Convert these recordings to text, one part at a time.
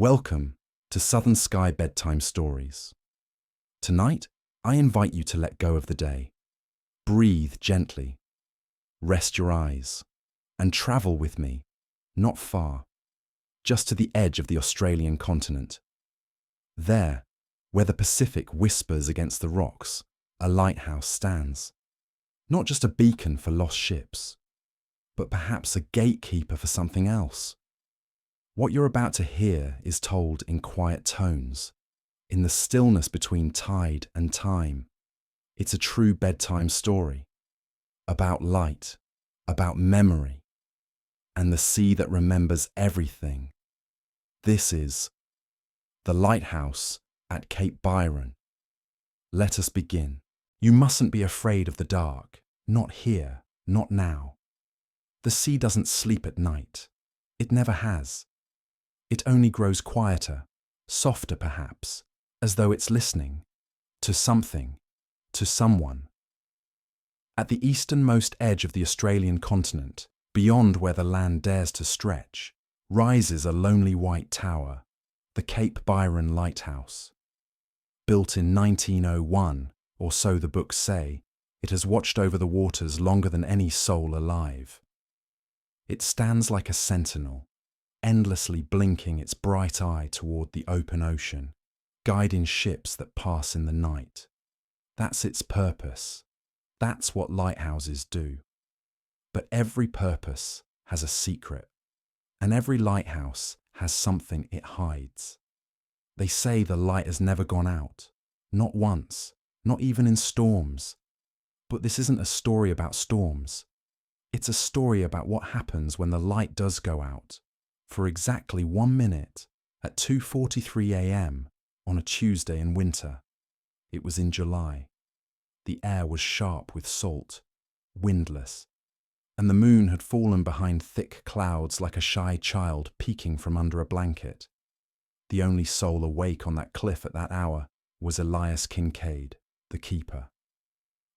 Welcome to Southern Sky Bedtime Stories. Tonight, I invite you to let go of the day. Breathe gently, rest your eyes, and travel with me, not far, just to the edge of the Australian continent. There, where the Pacific whispers against the rocks, a lighthouse stands. Not just a beacon for lost ships, but perhaps a gatekeeper for something else. What you're about to hear is told in quiet tones, in the stillness between tide and time. It's a true bedtime story, about light, about memory, and the sea that remembers everything. This is The Lighthouse at Cape Byron. Let us begin. You mustn't be afraid of the dark, not here, not now. The sea doesn't sleep at night. It never has. It only grows quieter, softer perhaps, as though it's listening to something, to someone. At the easternmost edge of the Australian continent, beyond where the land dares to stretch, rises a lonely white tower, the Cape Byron Lighthouse. Built in 1901, or so the books say, it has watched over the waters longer than any soul alive. It stands like a sentinel, endlessly blinking its bright eye toward the open ocean, guiding ships that pass in the night. That's its purpose. That's what lighthouses do. But every purpose has a secret, and every lighthouse has something it hides. They say the light has never gone out, not once, not even in storms. But this isn't a story about storms. It's a story about what happens when the light does go out, for exactly 1 minute at 2:43 a.m. on a Tuesday in winter. It was in July. The air was sharp with salt, windless, and the moon had fallen behind thick clouds like a shy child peeking from under a blanket. The only soul awake on that cliff at that hour was Elias Kincaid, the keeper.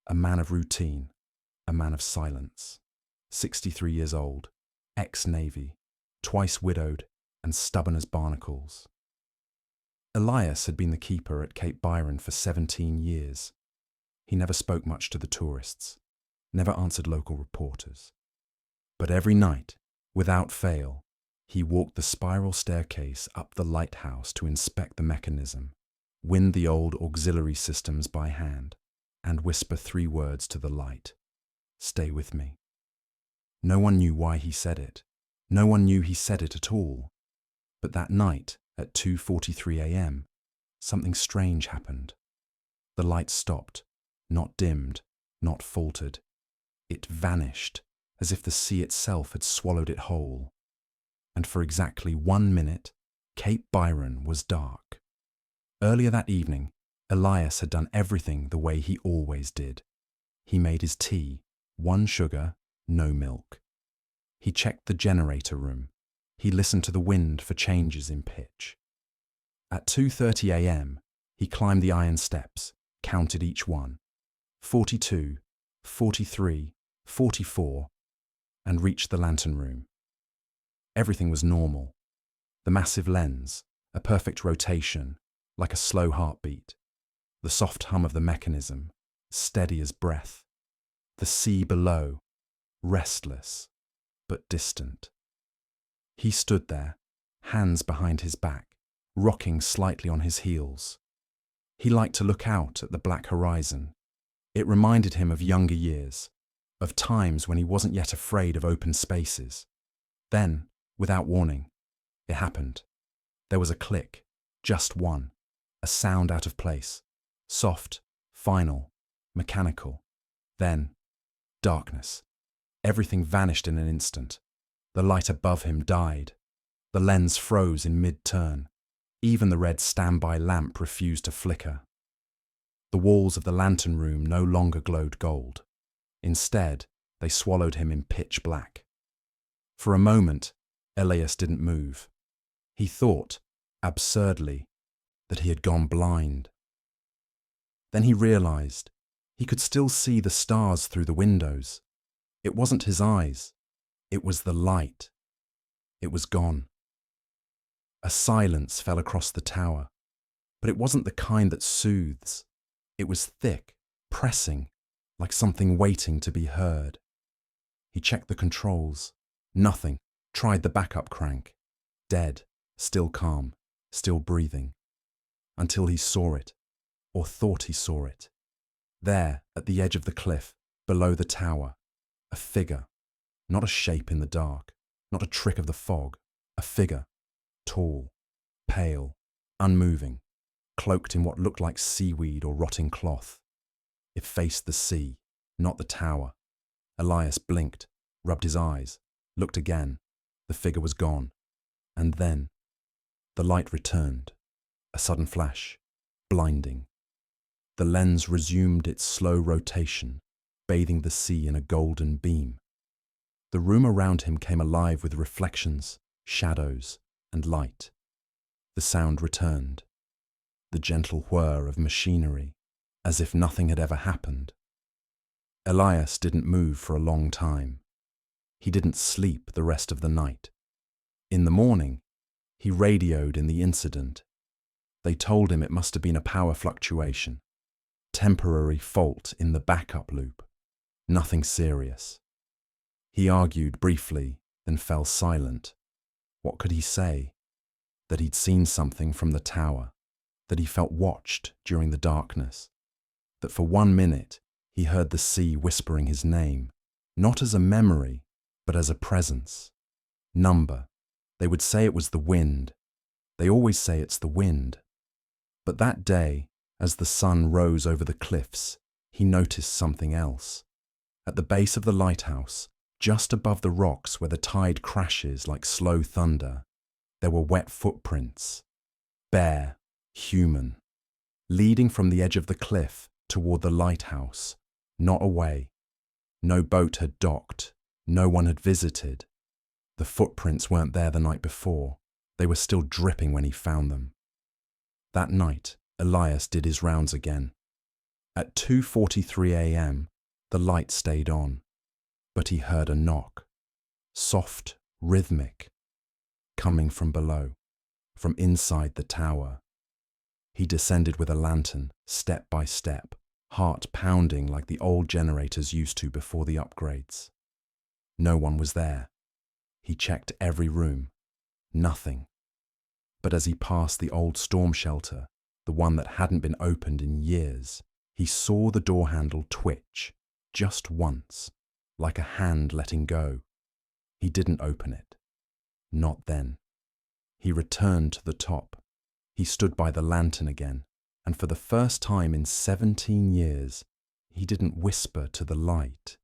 A man of routine, a man of silence. 63 years old, ex-Navy, twice widowed and stubborn as barnacles. Elias had been the keeper at Cape Byron for 17 years. He never spoke much to the tourists, never answered local reporters. But every night, without fail, he walked the spiral staircase up the lighthouse to inspect the mechanism, wind the old auxiliary systems by hand, and whisper 3 words to the light: "Stay with me." No one knew why he said it. No one knew he said it at all. But that night, at 2:43 a.m., something strange happened. The light stopped, not dimmed, not faltered. It vanished, as if the sea itself had swallowed it whole. And for exactly 1 minute, Cape Byron was dark. Earlier that evening, Elias had done everything the way he always did. He made his tea, 1 sugar, no milk. He checked the generator room. He listened to the wind for changes in pitch. At 2:30 a.m., he climbed the iron steps, counted each one, 42, 43, 44, and reached the lantern room. Everything was normal. The massive lens, a perfect rotation, like a slow heartbeat. The soft hum of the mechanism, steady as breath. The sea below, restless, but distant. He stood there, hands behind his back, rocking slightly on his heels. He liked to look out at the black horizon. It reminded him of younger years, of times when he wasn't yet afraid of open spaces. Then, without warning, it happened. There was a click, just one, a sound out of place, soft, final, mechanical. Then, darkness. Everything vanished in an instant. The light above him died. The lens froze in mid-turn. Even the red standby lamp refused to flicker. The walls of the lantern room no longer glowed gold. Instead, they swallowed him in pitch black. For a moment, Elias didn't move. He thought, absurdly, that he had gone blind. Then he realized he could still see the stars through the windows. It wasn't his eyes. It was the light. It was gone. A silence fell across the tower, but it wasn't the kind that soothes. It was thick, pressing, like something waiting to be heard. He checked the controls. Nothing. Tried the backup crank. Dead. Still calm. Still breathing. Until he saw it, or thought he saw it. There, at the edge of the cliff, below the tower, a figure. Not a shape in the dark. Not a trick of the fog. A figure. Tall. Pale. Unmoving. Cloaked in what looked like seaweed or rotting cloth. It faced the sea, not the tower. Elias blinked, rubbed his eyes, looked again. The figure was gone. And then, the light returned. A sudden flash, blinding. The lens resumed its slow rotation, bathing the sea in a golden beam. The room around him came alive with reflections, shadows, and light. The sound returned. The gentle whir of machinery, as if nothing had ever happened. Elias didn't move for a long time. He didn't sleep the rest of the night. In the morning, he radioed in the incident. They told him it must have been a power fluctuation, temporary fault in the backup loop, nothing serious. He argued briefly, then fell silent. What could he say? That he'd seen something from the tower, that he felt watched during the darkness, that for 1 minute he heard the sea whispering his name, not as a memory, but as a presence. Number. They would say it was the wind. They always say it's the wind. But that day, as the sun rose over the cliffs, he noticed something else. At the base of the lighthouse, just above the rocks where the tide crashes like slow thunder, there were wet footprints, bare, human, leading from the edge of the cliff toward the lighthouse, not away. No boat had docked, no one had visited. The footprints weren't there the night before. They were still dripping when he found them. That night, Elias did his rounds again. At 2:43 a.m., the light stayed on, but he heard a knock, soft, rhythmic, coming from below, from inside the tower. He descended with a lantern, step by step, heart pounding like the old generators used to before the upgrades. No one was there. He checked every room. Nothing. But as he passed the old storm shelter, the one that hadn't been opened in years, he saw the door handle twitch, just once, like a hand letting go. He didn't open it. Not then. He returned to the top. He stood by the lantern again, and for the first time in 17 years, he didn't whisper to the light.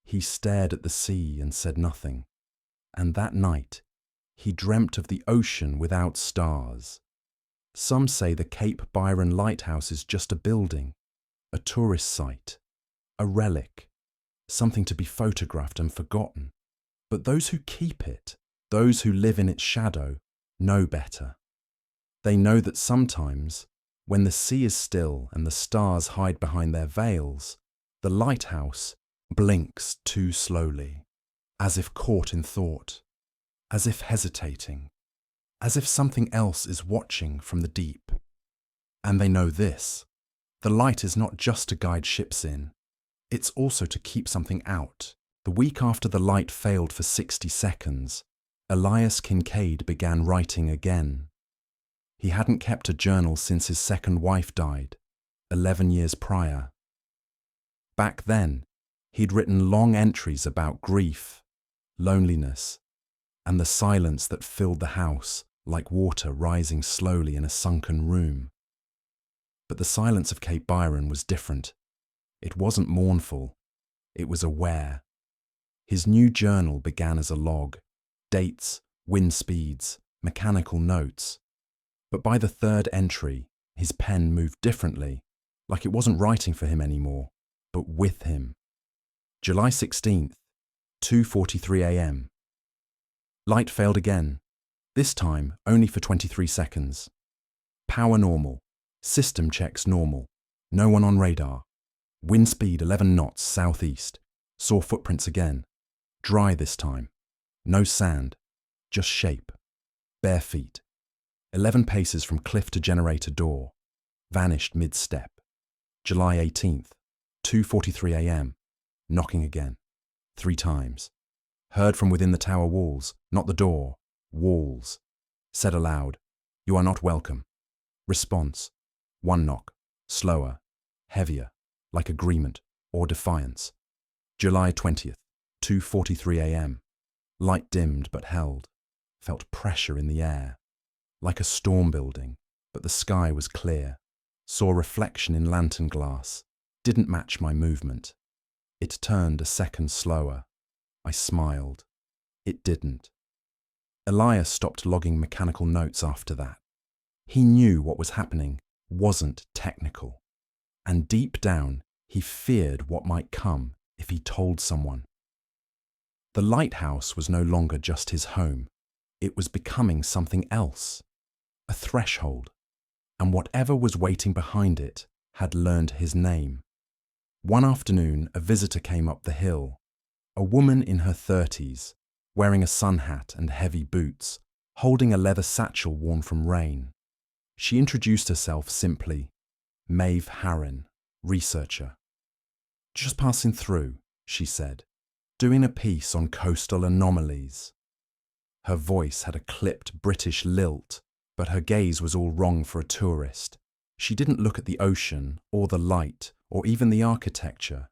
He stared at the sea and said nothing. And that night, he dreamt of the ocean without stars. Some say the Cape Byron Lighthouse is just a building, a tourist site, a relic, something to be photographed and forgotten. But those who keep it, those who live in its shadow, know better. They know that sometimes, when the sea is still and the stars hide behind their veils, the lighthouse blinks too slowly, as if caught in thought, as if hesitating, as if something else is watching from the deep. And they know this: the light is not just to guide ships in, it's also to keep something out. The week after the light failed for 60 seconds, Elias Kincaid began writing again. He hadn't kept a journal since his second wife died, 11 years prior. Back then, he'd written long entries about grief, loneliness, and the silence that filled the house like water rising slowly in a sunken room. But the silence of Cape Byron was different. It wasn't mournful. It was aware. His new journal began as a log, dates, wind speeds, mechanical notes. But by the third entry, his pen moved differently, like it wasn't writing for him anymore, but with him. July 16th, 2:43 a.m. Light failed again, this time only for 23 seconds. Power normal, system checks normal, no one on radar. Wind speed 11 knots southeast, saw footprints again. Dry this time, no sand, just shape, bare feet. 11 paces from cliff to generator door. Vanished mid-step. July 18th, 2:43 a.m. Knocking again. 3 times. Heard from within the tower walls, not the door. Walls. Said aloud, "You are not welcome." Response. 1 knock. Slower. Heavier. Like agreement or defiance. July 20th, 2:43 a.m. Light dimmed but held. Felt pressure in the air. Like a storm building, but the sky was clear. Saw reflection in lantern glass. Didn't match my movement. It turned a second slower. I smiled. It didn't. Elias stopped logging mechanical notes after that. He knew what was happening wasn't technical. And deep down, he feared what might come if he told someone. The lighthouse was no longer just his home. It was becoming something else. A threshold. And whatever was waiting behind it had learned his name. One afternoon, a visitor came up the hill. A woman in her 30s, wearing a sun hat and heavy boots, holding a leather satchel worn from rain. She introduced herself simply, Maeve Harron, researcher. "Just passing through," she said, "doing a piece on coastal anomalies." Her voice had a clipped British lilt, but her gaze was all wrong for a tourist. She didn't look at the ocean, or the light, or even the architecture.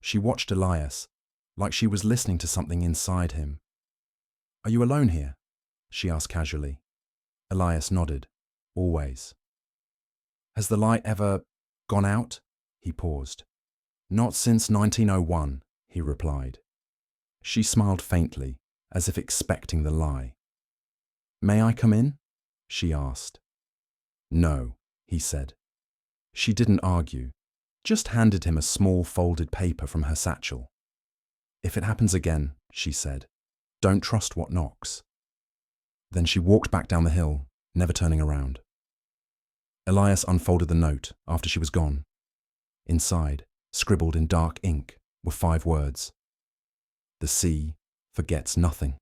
She watched Elias, like she was listening to something inside him. "Are you alone here?" she asked casually. Elias nodded. "Always." "Has the light ever gone out?" He paused. "Not since 1901, he replied. She smiled faintly, as if expecting the lie. "May I come in?" she asked. "No," he said. She didn't argue, just handed him a small folded paper from her satchel. "If it happens again," she said, "don't trust what knocks." Then she walked back down the hill, never turning around. Elias unfolded the note after she was gone. Inside, scribbled in dark ink, were 5 words. "The sea forgets nothing.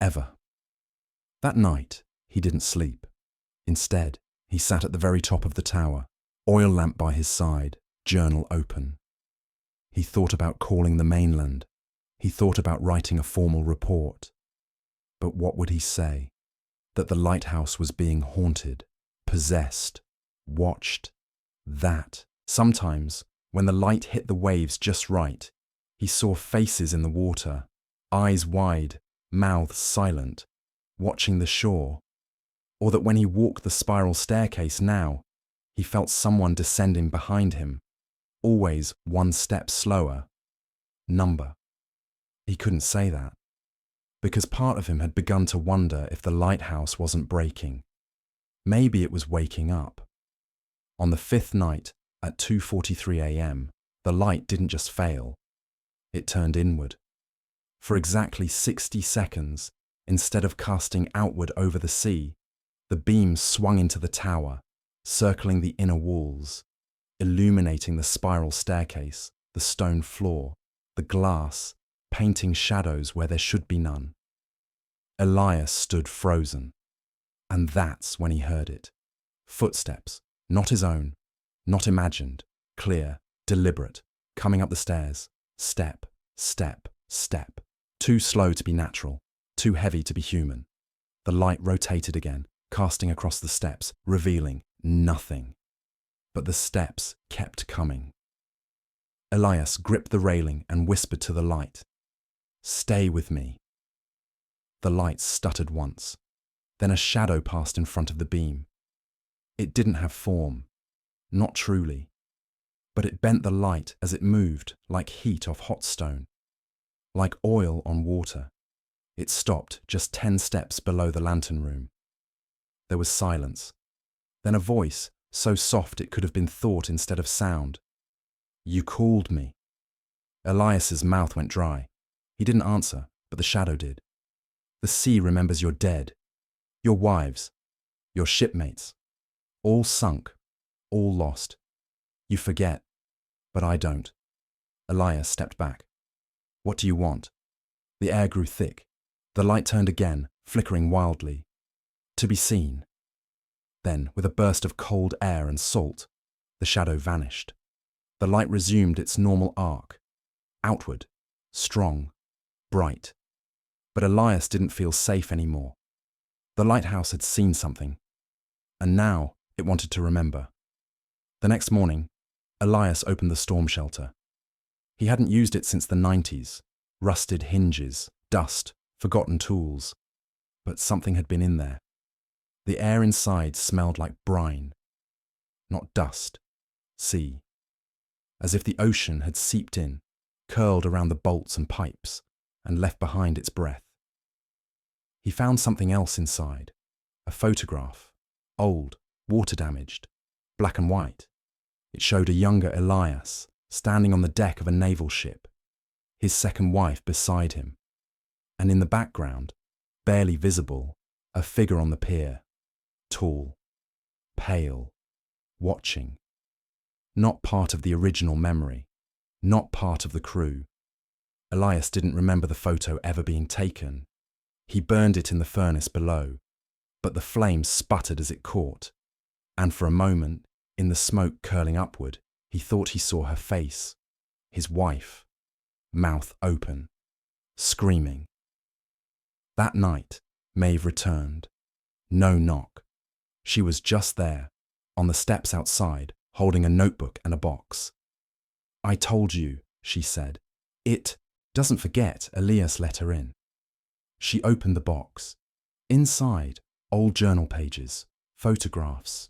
Ever." That night, he didn't sleep. Instead, he sat at the very top of the tower, oil lamp by his side, journal open. He thought about calling the mainland. He thought about writing a formal report. But what would he say? That the lighthouse was being haunted, possessed, watched. That, sometimes, when the light hit the waves just right, he saw faces in the water, eyes wide, mouths silent, watching the shore. Or that when he walked the spiral staircase now, he felt someone descending behind him, always 1 step slower. Number. He couldn't say that, because part of him had begun to wonder if the lighthouse wasn't breaking. Maybe it was waking up. On the 5th night, at 2:43 a.m., the light didn't just fail. It turned inward. For exactly 60 seconds, instead of casting outward over the sea, the beam swung into the tower, circling the inner walls, illuminating the spiral staircase, the stone floor, the glass, painting shadows where there should be none. Elias stood frozen. And that's when he heard it. Footsteps, not his own, not imagined, clear, deliberate, coming up the stairs. Step, step, step. Too slow to be natural, too heavy to be human. The light rotated again, casting across the steps, revealing nothing. But the steps kept coming. Elias gripped the railing and whispered to the light, "Stay with me." The light stuttered once. Then a shadow passed in front of the beam. It didn't have form, not truly, but it bent the light as it moved, like heat off hot stone, like oil on water. It stopped just 10 steps below the lantern room. There was silence. Then a voice, so soft it could have been thought instead of sound. "You called me." Elias's mouth went dry. He didn't answer, but the shadow did. "The sea remembers you're dead. Your wives, your shipmates, all sunk, all lost. You forget, but I don't." Elias stepped back. "What do you want?" The air grew thick. The light turned again, flickering wildly. to be seen. Then, with a burst of cold air and salt, the shadow vanished. The light resumed its normal arc, outward, strong, bright. But Elias didn't feel safe anymore. The lighthouse had seen something, and now it wanted to remember. The next morning, Elias opened the storm shelter. He hadn't used it since the 90s, rusted hinges, dust, forgotten tools. But something had been in there. The air inside smelled like brine. Not dust, sea. As if the ocean had seeped in, curled around the bolts and pipes, and left behind its breath. He found something else inside, a photograph, old, water-damaged, black and white. It showed a younger Elias standing on the deck of a naval ship, his second wife beside him, and in the background, barely visible, a figure on the pier, tall, pale, watching. Not part of the original memory, not part of the crew. Elias didn't remember the photo ever being taken. He burned it in the furnace below, but the flames sputtered as it caught, and for a moment, in the smoke curling upward, he thought he saw her face, his wife, mouth open, screaming. That night, Maeve returned. No knock. She was just there, on the steps outside, holding a notebook and a box. "I told you," she said. "It doesn't forget," Elias let her in. She opened the box. Inside, old journal pages, photographs,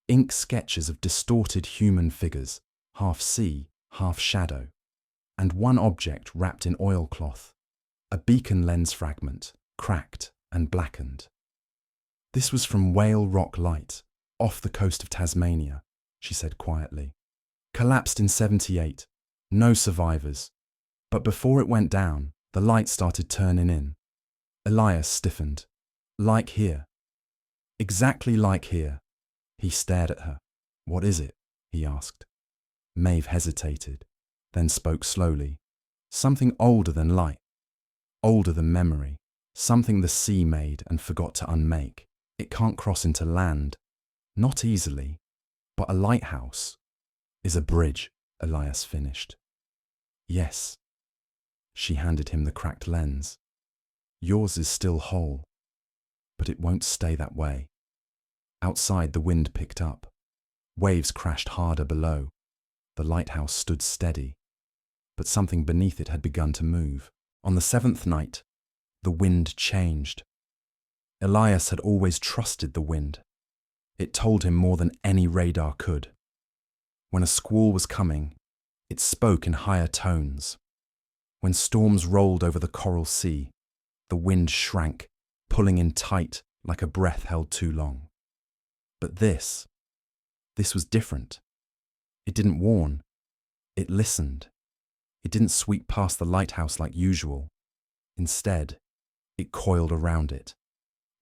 ink sketches of distorted human figures, half sea, half shadow, and one object wrapped in oilcloth, a beacon lens fragment, cracked and blackened. "This was from Whale Rock Light, off the coast of Tasmania," she said quietly. "Collapsed in 78. No survivors. But before it went down, the light started turning in." Elias stiffened. "Like here." "Exactly like here." He stared at her. "What is it?" he asked. Maeve hesitated, then spoke slowly. "Something older than light. Older than memory. Something the sea made and forgot to unmake. It can't cross into land. Not easily. But a lighthouse is a bridge," Elias finished. "Yes." She handed him the cracked lens. "Yours is still whole, but it won't stay that way." Outside, the wind picked up. Waves crashed harder below. The lighthouse stood steady, but something beneath it had begun to move. On the 7th night, the wind changed. Elias had always trusted the wind. It told him more than any radar could. When a squall was coming, it spoke in higher tones. When storms rolled over the coral sea, the wind shrank, pulling in tight like a breath held too long. But this was different. It didn't warn. It listened. It didn't sweep past the lighthouse like usual. Instead, it coiled around it,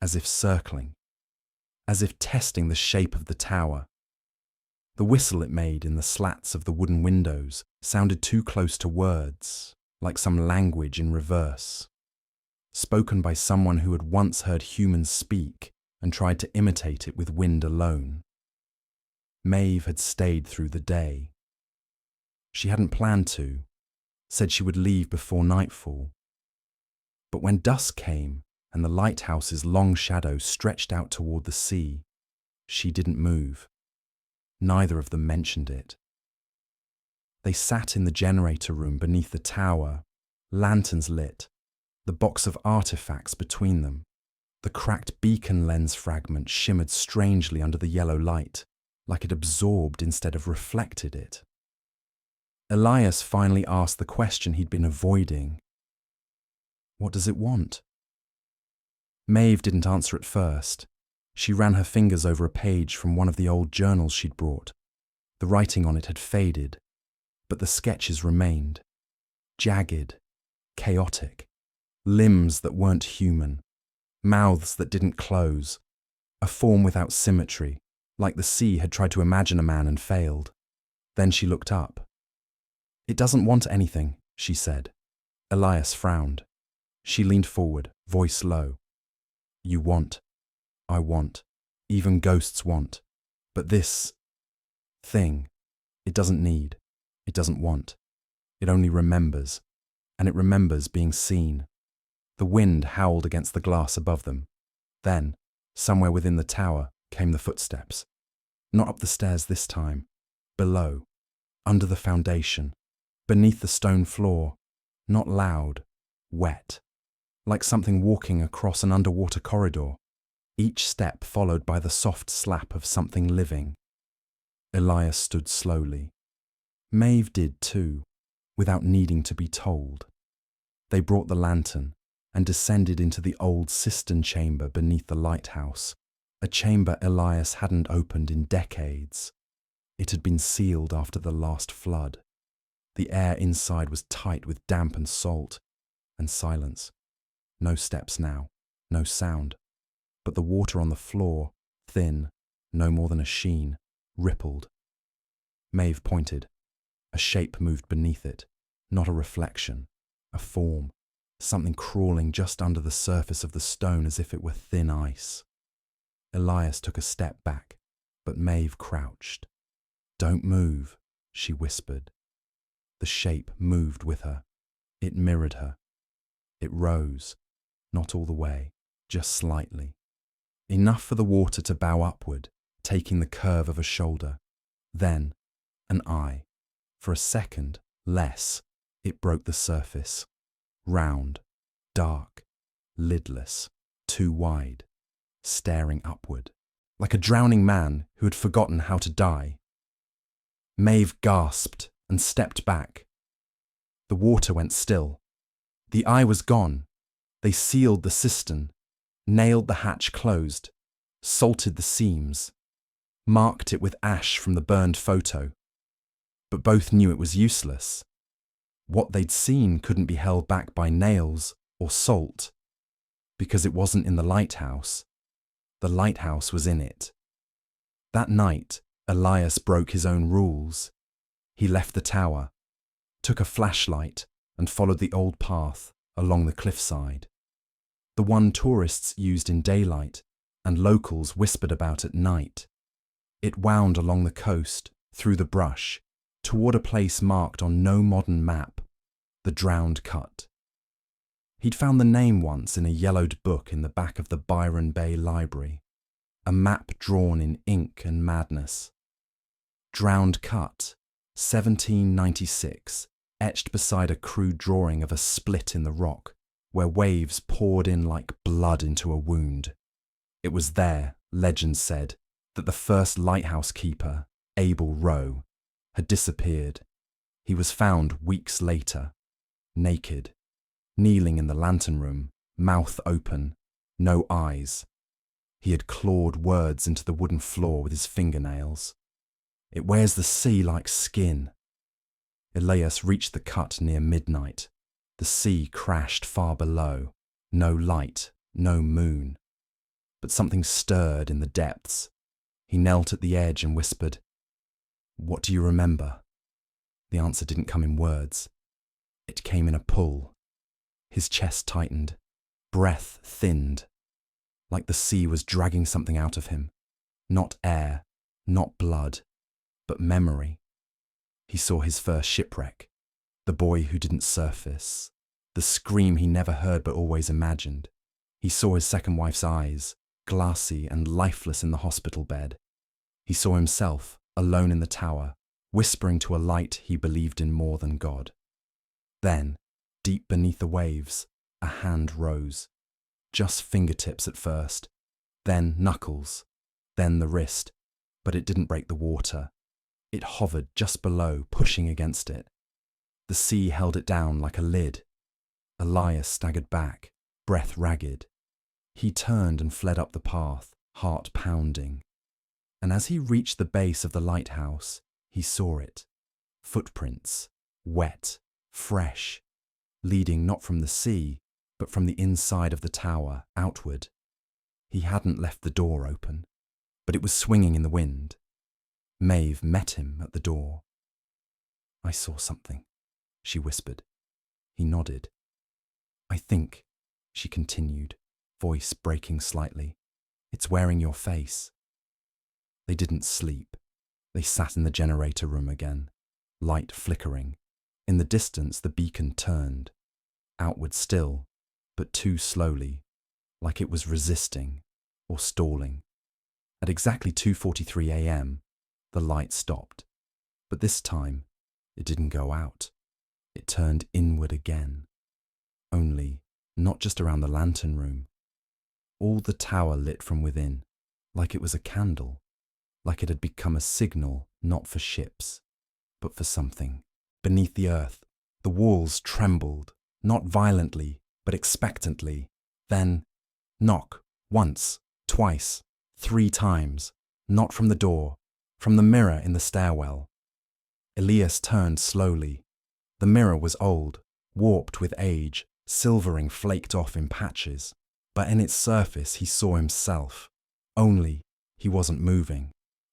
as if circling, as if testing the shape of the tower. The whistle it made in the slats of the wooden windows sounded too close to words, like some language in reverse, spoken by someone who had once heard humans speak and tried to imitate it with wind alone. Maeve had stayed through the day. She hadn't planned to, said she would leave before nightfall. But when dusk came and the lighthouse's long shadow stretched out toward the sea, she didn't move. Neither of them mentioned it. They sat in the generator room beneath the tower, lanterns lit, the box of artifacts between them. The cracked beacon lens fragment shimmered strangely under the yellow light, like it absorbed instead of reflected it. Elias finally asked the question he'd been avoiding. "What does it want?" Maeve didn't answer at first. She ran her fingers over a page from one of the old journals she'd brought. The writing on it had faded, but the sketches remained. Jagged, chaotic, limbs that weren't human, mouths that didn't close, a form without symmetry, like the sea had tried to imagine a man and failed. Then she looked up. "It doesn't want anything," she said. Elias frowned. She leaned forward, voice low. "You want I want. Even ghosts want. But this thing, it doesn't need. It doesn't want. It only remembers. And it remembers being seen. The wind howled against the glass above them. Then, somewhere within the tower, came the footsteps. Not up the stairs this time. Below. Under the foundation. Beneath the stone floor. Not loud. Wet. Like something walking across an underwater corridor. Each step followed by the soft slap of something living. Elias stood slowly. Maeve did too, without needing to be told. They brought the lantern and descended into the old cistern chamber beneath the lighthouse, a chamber Elias hadn't opened in decades. It had been sealed after the last flood. The air inside was tight with damp and salt, and silence. No steps now, no sound. But the water on the floor, thin, no more than a sheen, rippled. Maeve pointed. A shape moved beneath it, not a reflection, a form, something crawling just under the surface of the stone as if it were thin ice. Elias took a step back, but Maeve crouched. "Don't move," she whispered. The shape moved with her. It mirrored her. It rose, not all the way, just slightly. Enough for the water to bow upward, taking the curve of a shoulder. Then, an eye. For a second, less, it broke the surface. Round, dark, lidless, too wide, staring upward, like a drowning man who had forgotten how to die. Maeve gasped and stepped back. The water went still. The eye was gone. They sealed the cistern, nailed the hatch closed, salted the seams, marked it with ash from the burned photo. But both knew it was useless. What they'd seen couldn't be held back by nails or salt, because it wasn't in the lighthouse. The lighthouse was in it. That night, Elias broke his own rules. He left the tower, took a flashlight, and followed the old path along the cliffside. The one tourists used in daylight and locals whispered about at night. It wound along the coast, through the brush, toward a place marked on no modern map, the Drowned Cut. He'd found the name once in a yellowed book in the back of the Byron Bay Library, a map drawn in ink and madness. Drowned Cut, 1796, etched beside a crude drawing of a split in the rock, where waves poured in like blood into a wound. It was there, legend said, that the first lighthouse keeper, Abel Rowe, had disappeared. He was found weeks later, naked, kneeling in the lantern room, mouth open, no eyes. He had clawed words into the wooden floor with his fingernails. "It wears the sea like skin." Elias reached the cut near midnight. The sea crashed far below. No light, no moon. But something stirred in the depths. He knelt at the edge and whispered, "What do you remember?" The answer didn't come in words. It came in a pull. His chest tightened. Breath thinned. Like the sea was dragging something out of him. Not air, not blood, but memory. He saw his first shipwreck. The boy who didn't surface. The scream he never heard but always imagined. He saw his second wife's eyes, glassy and lifeless in the hospital bed. He saw himself, alone in the tower, whispering to a light he believed in more than God. Then, deep beneath the waves, a hand rose. Just fingertips at first, then knuckles, then the wrist, but it didn't break the water. It hovered just below, pushing against it. The sea held it down like a lid. Elias staggered back, breath ragged. He turned and fled up the path, heart pounding. And as he reached the base of the lighthouse, he saw it. Footprints, wet, fresh, leading not from the sea, but from the inside of the tower, outward. He hadn't left the door open, but it was swinging in the wind. Maeve met him at the door. "I saw something," she whispered. He nodded. "I think," she continued, voice breaking slightly, It's wearing your face. They didn't sleep. They sat in the generator room again, light flickering. In the distance, the beacon turned, outward still, but too slowly, like it was resisting or stalling. At exactly 2:43 a.m., the light stopped. But this time, it didn't go out. It turned inward again. Only, not just around the lantern room. All the tower lit from within, like it was a candle, like it had become a signal not for ships, but for something. Beneath the earth, the walls trembled, not violently, but expectantly. Then, knock, once, twice, 3 times, not from the door, from the mirror in the stairwell. Elias turned slowly. The mirror was old, warped with age, silvering flaked off in patches, but in its surface he saw himself. Only, he wasn't moving.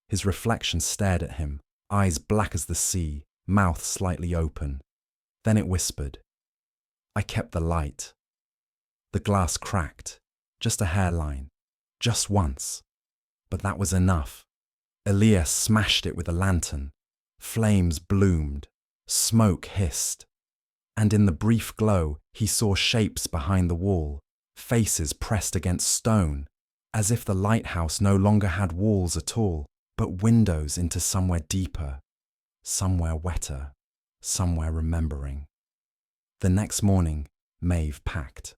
His reflection stared at him, eyes black as the sea, mouth slightly open. Then it whispered, "I kept the light." The glass cracked, just a hairline, just once. But that was enough. Elias smashed it with a lantern. Flames bloomed, smoke hissed, and in the brief glow he saw shapes behind the wall, faces pressed against stone, as if the lighthouse no longer had walls at all, but windows into somewhere deeper, somewhere wetter, somewhere remembering. The next morning, Maeve packed.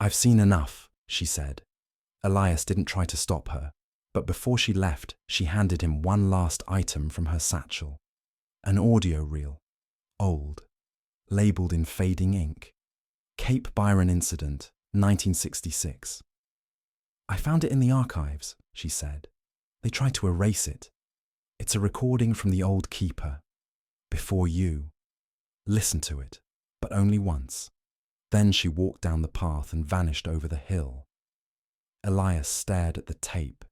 "I've seen enough," she said. Elias didn't try to stop her, but before she left, she handed him one last item from her satchel. An audio reel, old, labelled in fading ink. Cape Byron Incident, 1966. "I found it in the archives," she said. "They tried to erase it. It's a recording from the old keeper. Before you. Listen to it, but only once." Then she walked down the path and vanished over the hill. Elias stared at the tape,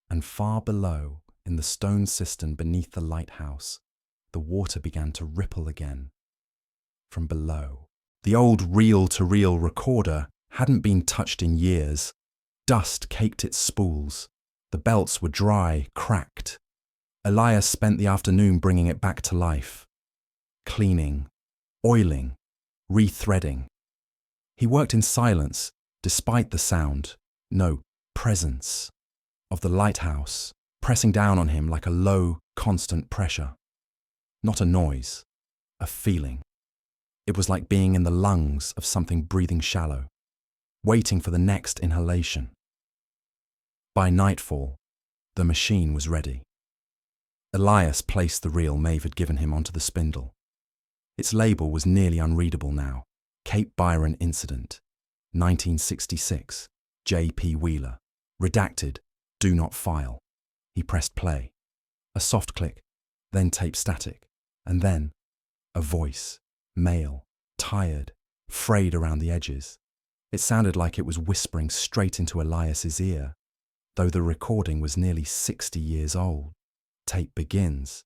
and far below, in the stone cistern beneath the lighthouse, the water began to ripple again. From below, the old reel-to-reel recorder hadn't been touched in years. Dust caked its spools. The belts were dry, cracked. Elias spent the afternoon bringing it back to life. Cleaning, oiling, rethreading. He worked in silence, despite the sound, no, presence, of the lighthouse, pressing down on him like a low, constant pressure. Not a noise, a feeling. It was like being in the lungs of something breathing shallow, waiting for the next inhalation. By nightfall, the machine was ready. Elias placed the reel Maeve had given him onto the spindle. Its label was nearly unreadable now. Cape Byron Incident, 1966, J.P. Wheeler. Redacted, do not file. He pressed play. A soft click, then tape static, and then a voice, male, tired, frayed around the edges. It sounded like it was whispering straight into Elias's ear, though the recording was nearly 60 years old. Tape begins,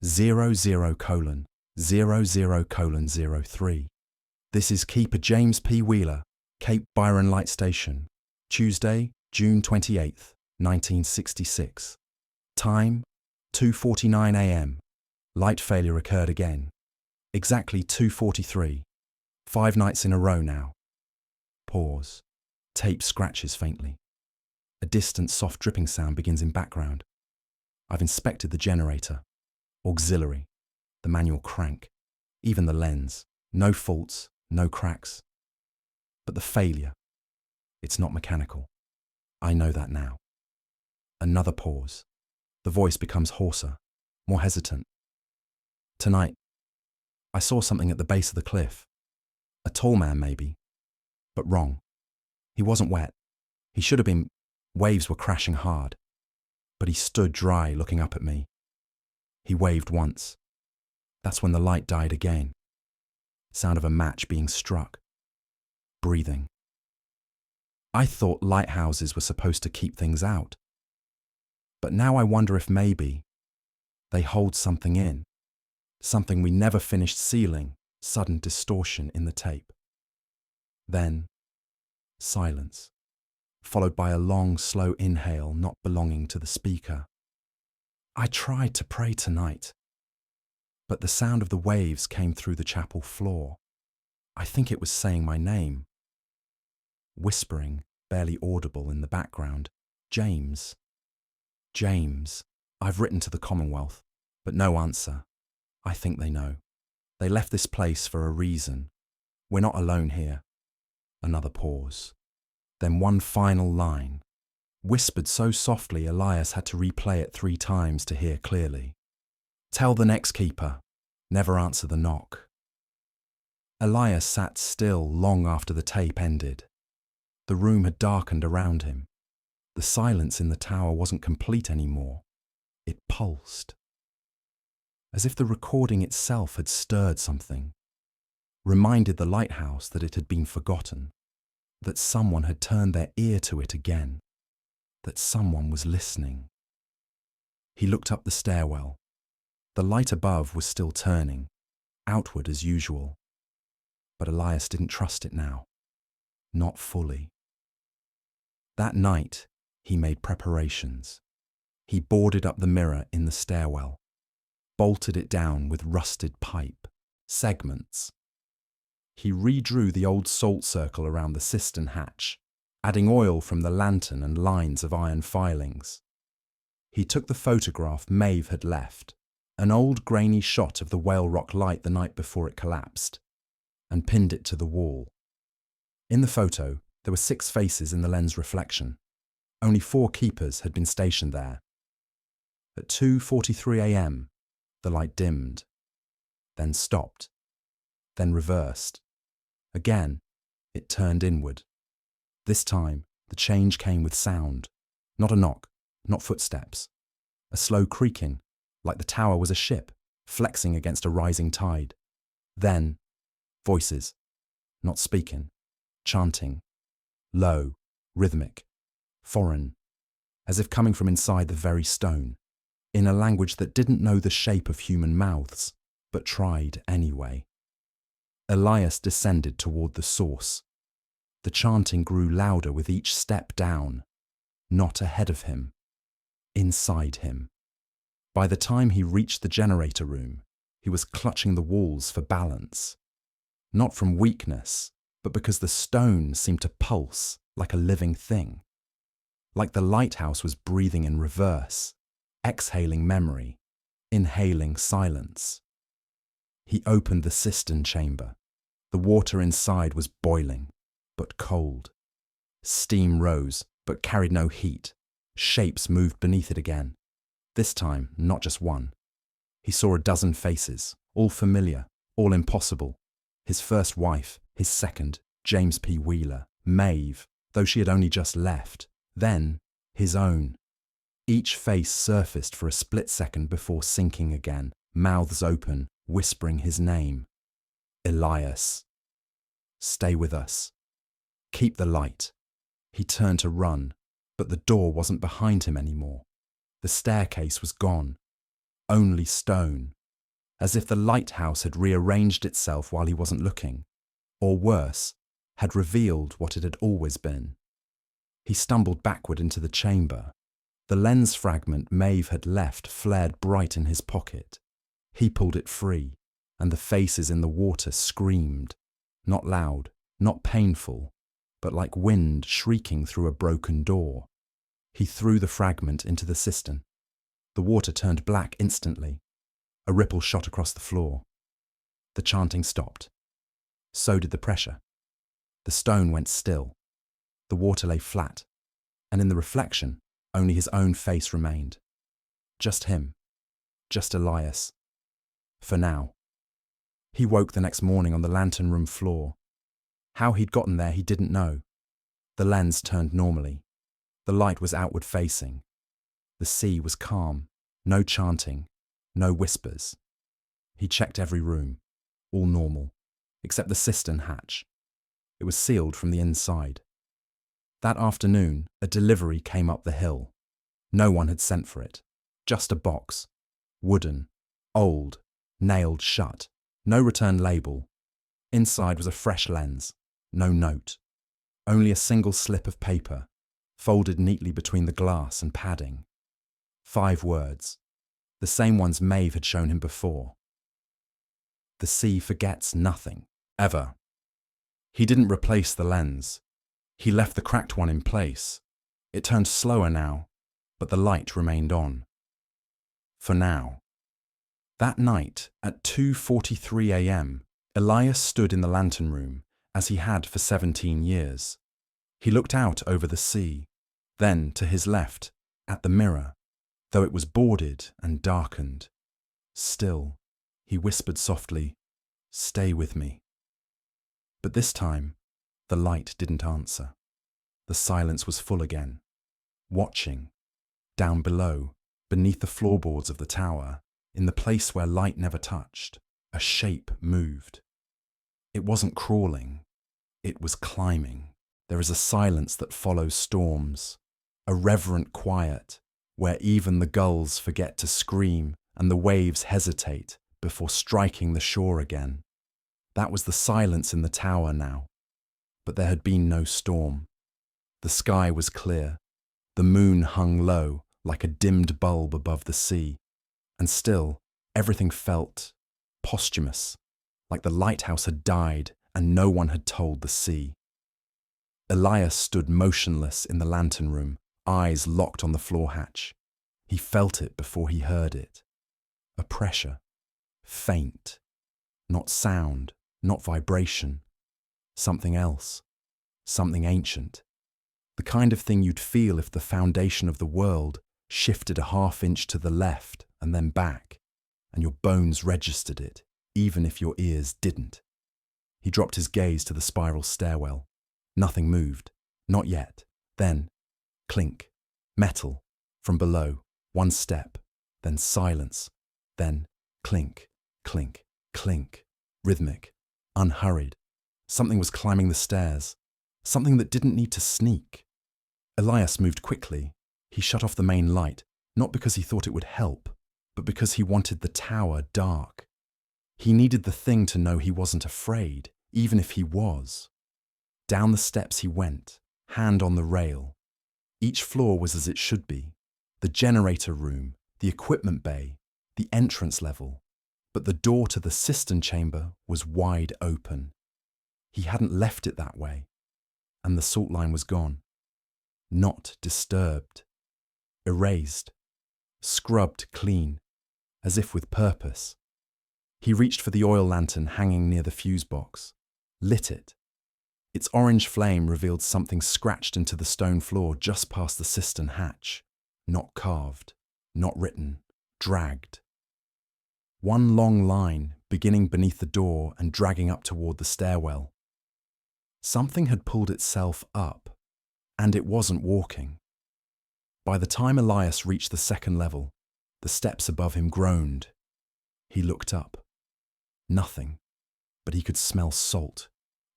00:00:03. This is Keeper James P. Wheeler, Cape Byron Light Station, Tuesday, June 28th, 1966. Time, 2:49 a.m. Light failure occurred again. Exactly 2:43. 5 nights in a row now. Pause. Tape scratches faintly. A distant soft dripping sound begins in background. I've inspected the generator. Auxiliary. The manual crank. Even the lens. No faults, no cracks. But the failure. It's not mechanical. I know that now. Another pause. The voice becomes hoarser, more hesitant. Tonight, I saw something at the base of the cliff. A tall man, maybe. But wrong. He wasn't wet. He should have been. Waves were crashing hard. But he stood dry, looking up at me. He waved once. That's when the light died again. Sound of a match being struck. Breathing. I thought lighthouses were supposed to keep things out. But now I wonder if maybe they hold something in. Something we never finished sealing, sudden distortion in the tape. Then, silence. followed by a long, slow inhale not belonging to the speaker. I tried to pray tonight, but the sound of the waves came through the chapel floor. I think it was saying my name. Whispering, barely audible in the background. James. James. I've written to the Commonwealth, but no answer. I think they know. They left this place for a reason. We're not alone here. Another pause. Then one final line, whispered so softly Elias had to replay it 3 times to hear clearly. Tell the next keeper, never answer the knock. Elias sat still long after the tape ended. The room had darkened around him. The silence in the tower wasn't complete anymore. It pulsed. As if the recording itself had stirred something, reminded the lighthouse that it had been forgotten, that someone had turned their ear to it again, that someone was listening. He looked up the stairwell. The light above was still turning, outward as usual. But Elias didn't trust it now. Not fully. That night, he made preparations. He boarded up the mirror in the stairwell, bolted it down with rusted pipe, segments. He redrew the old salt circle around the cistern hatch, adding oil from the lantern and lines of iron filings. He took the photograph Maeve had left, an old grainy shot of the Whale Rock light the night before it collapsed, and pinned it to the wall. In the photo, there were 6 faces in the lens reflection. Only 4 keepers had been stationed there. At 2:43 a.m., the light dimmed, then stopped, then reversed. Again, it turned inward. This time, the change came with sound. Not a knock, not footsteps. A slow creaking, like the tower was a ship, flexing against a rising tide. Then, voices, not speaking, chanting, low, rhythmic, foreign, as if coming from inside the very stone, in a language that didn't know the shape of human mouths, but tried anyway. Elias descended toward the source. The chanting grew louder with each step down, not ahead of him, inside him. By the time he reached the generator room, he was clutching the walls for balance. Not from weakness, but because the stone seemed to pulse like a living thing. Like the lighthouse was breathing in reverse, exhaling memory, inhaling silence. He opened the cistern chamber. The water inside was boiling, but cold. Steam rose, but carried no heat. Shapes moved beneath it again. This time, not just one. He saw a dozen faces, all familiar, all impossible. His first wife, his second, James P. Wheeler, Maeve, though she had only just left. Then, his own. Each face surfaced for a split second before sinking again, mouths open, whispering his name. Elias. Stay with us. Keep the light. He turned to run, but the door wasn't behind him anymore. The staircase was gone. Only stone. As if the lighthouse had rearranged itself while he wasn't looking. Or worse, had revealed what it had always been. He stumbled backward into the chamber. The lens fragment Maeve had left flared bright in his pocket. He pulled it free, and the faces in the water screamed. Not loud, not painful, but like wind shrieking through a broken door. He threw the fragment into the cistern. The water turned black instantly. A ripple shot across the floor. The chanting stopped. So did the pressure. The stone went still. The water lay flat, and in the reflection, only his own face remained. Just him. Just Elias. For now. He woke the next morning on the lantern room floor. How he'd gotten there he didn't know. The lens turned normally. The light was outward facing. The sea was calm. No chanting. No whispers. He checked every room. All normal. Except the cistern hatch. It was sealed from the inside. That afternoon, a delivery came up the hill. No one had sent for it. Just a box. Wooden. Old. Nailed shut. No return label. Inside was a fresh lens. No note. Only a single slip of paper. folded neatly between the glass and padding. 5 words, the same ones Maeve had shown him before. The sea forgets nothing, ever. He didn't replace the lens. He left the cracked one in place. It turned slower now, but the light remained on. For now. That night, at 2:43 a.m., Elias stood in the lantern room, as he had for 17 years. He looked out over the sea, then to his left, at the mirror, though it was boarded and darkened. Still, he whispered softly, "Stay with me." But this time, the light didn't answer. The silence was full again. Watching, down below, beneath the floorboards of the tower, in the place where light never touched, a shape moved. It wasn't crawling, it was climbing. There is a silence that follows storms, a reverent quiet, where even the gulls forget to scream and the waves hesitate before striking the shore again. That was the silence in the tower now, but there had been no storm. The sky was clear, the moon hung low like a dimmed bulb above the sea, and still everything felt posthumous, like the lighthouse had died and no one had told the sea. Elias stood motionless in the lantern room, eyes locked on the floor hatch. He felt it before he heard it. A pressure, faint, not sound, not vibration, something else, something ancient. The kind of thing you'd feel if the foundation of the world shifted a half-inch to the left and then back, and your bones registered it, even if your ears didn't. He dropped his gaze to the spiral stairwell. Nothing moved, not yet. Then, clink, metal, from below, one step, then silence, then clink, clink, clink, rhythmic, unhurried. Something was climbing the stairs, something that didn't need to sneak. Elias moved quickly. He shut off the main light, not because he thought it would help, but because he wanted the tower dark. He needed the thing to know he wasn't afraid, even if he was. Down the steps he went, hand on the rail. Each floor was as it should be. The generator room, the equipment bay, the entrance level. But the door to the cistern chamber was wide open. He hadn't left it that way, and the salt line was gone. Not disturbed. Erased. Scrubbed clean, as if with purpose. He reached for the oil lantern hanging near the fuse box, lit it. Its orange flame revealed something scratched into the stone floor just past the cistern hatch. Not carved, not written, dragged. One long line, beginning beneath the door and dragging up toward the stairwell. Something had pulled itself up, and it wasn't walking. By the time Elias reached the second level, the steps above him groaned. He looked up. Nothing, but he could smell salt,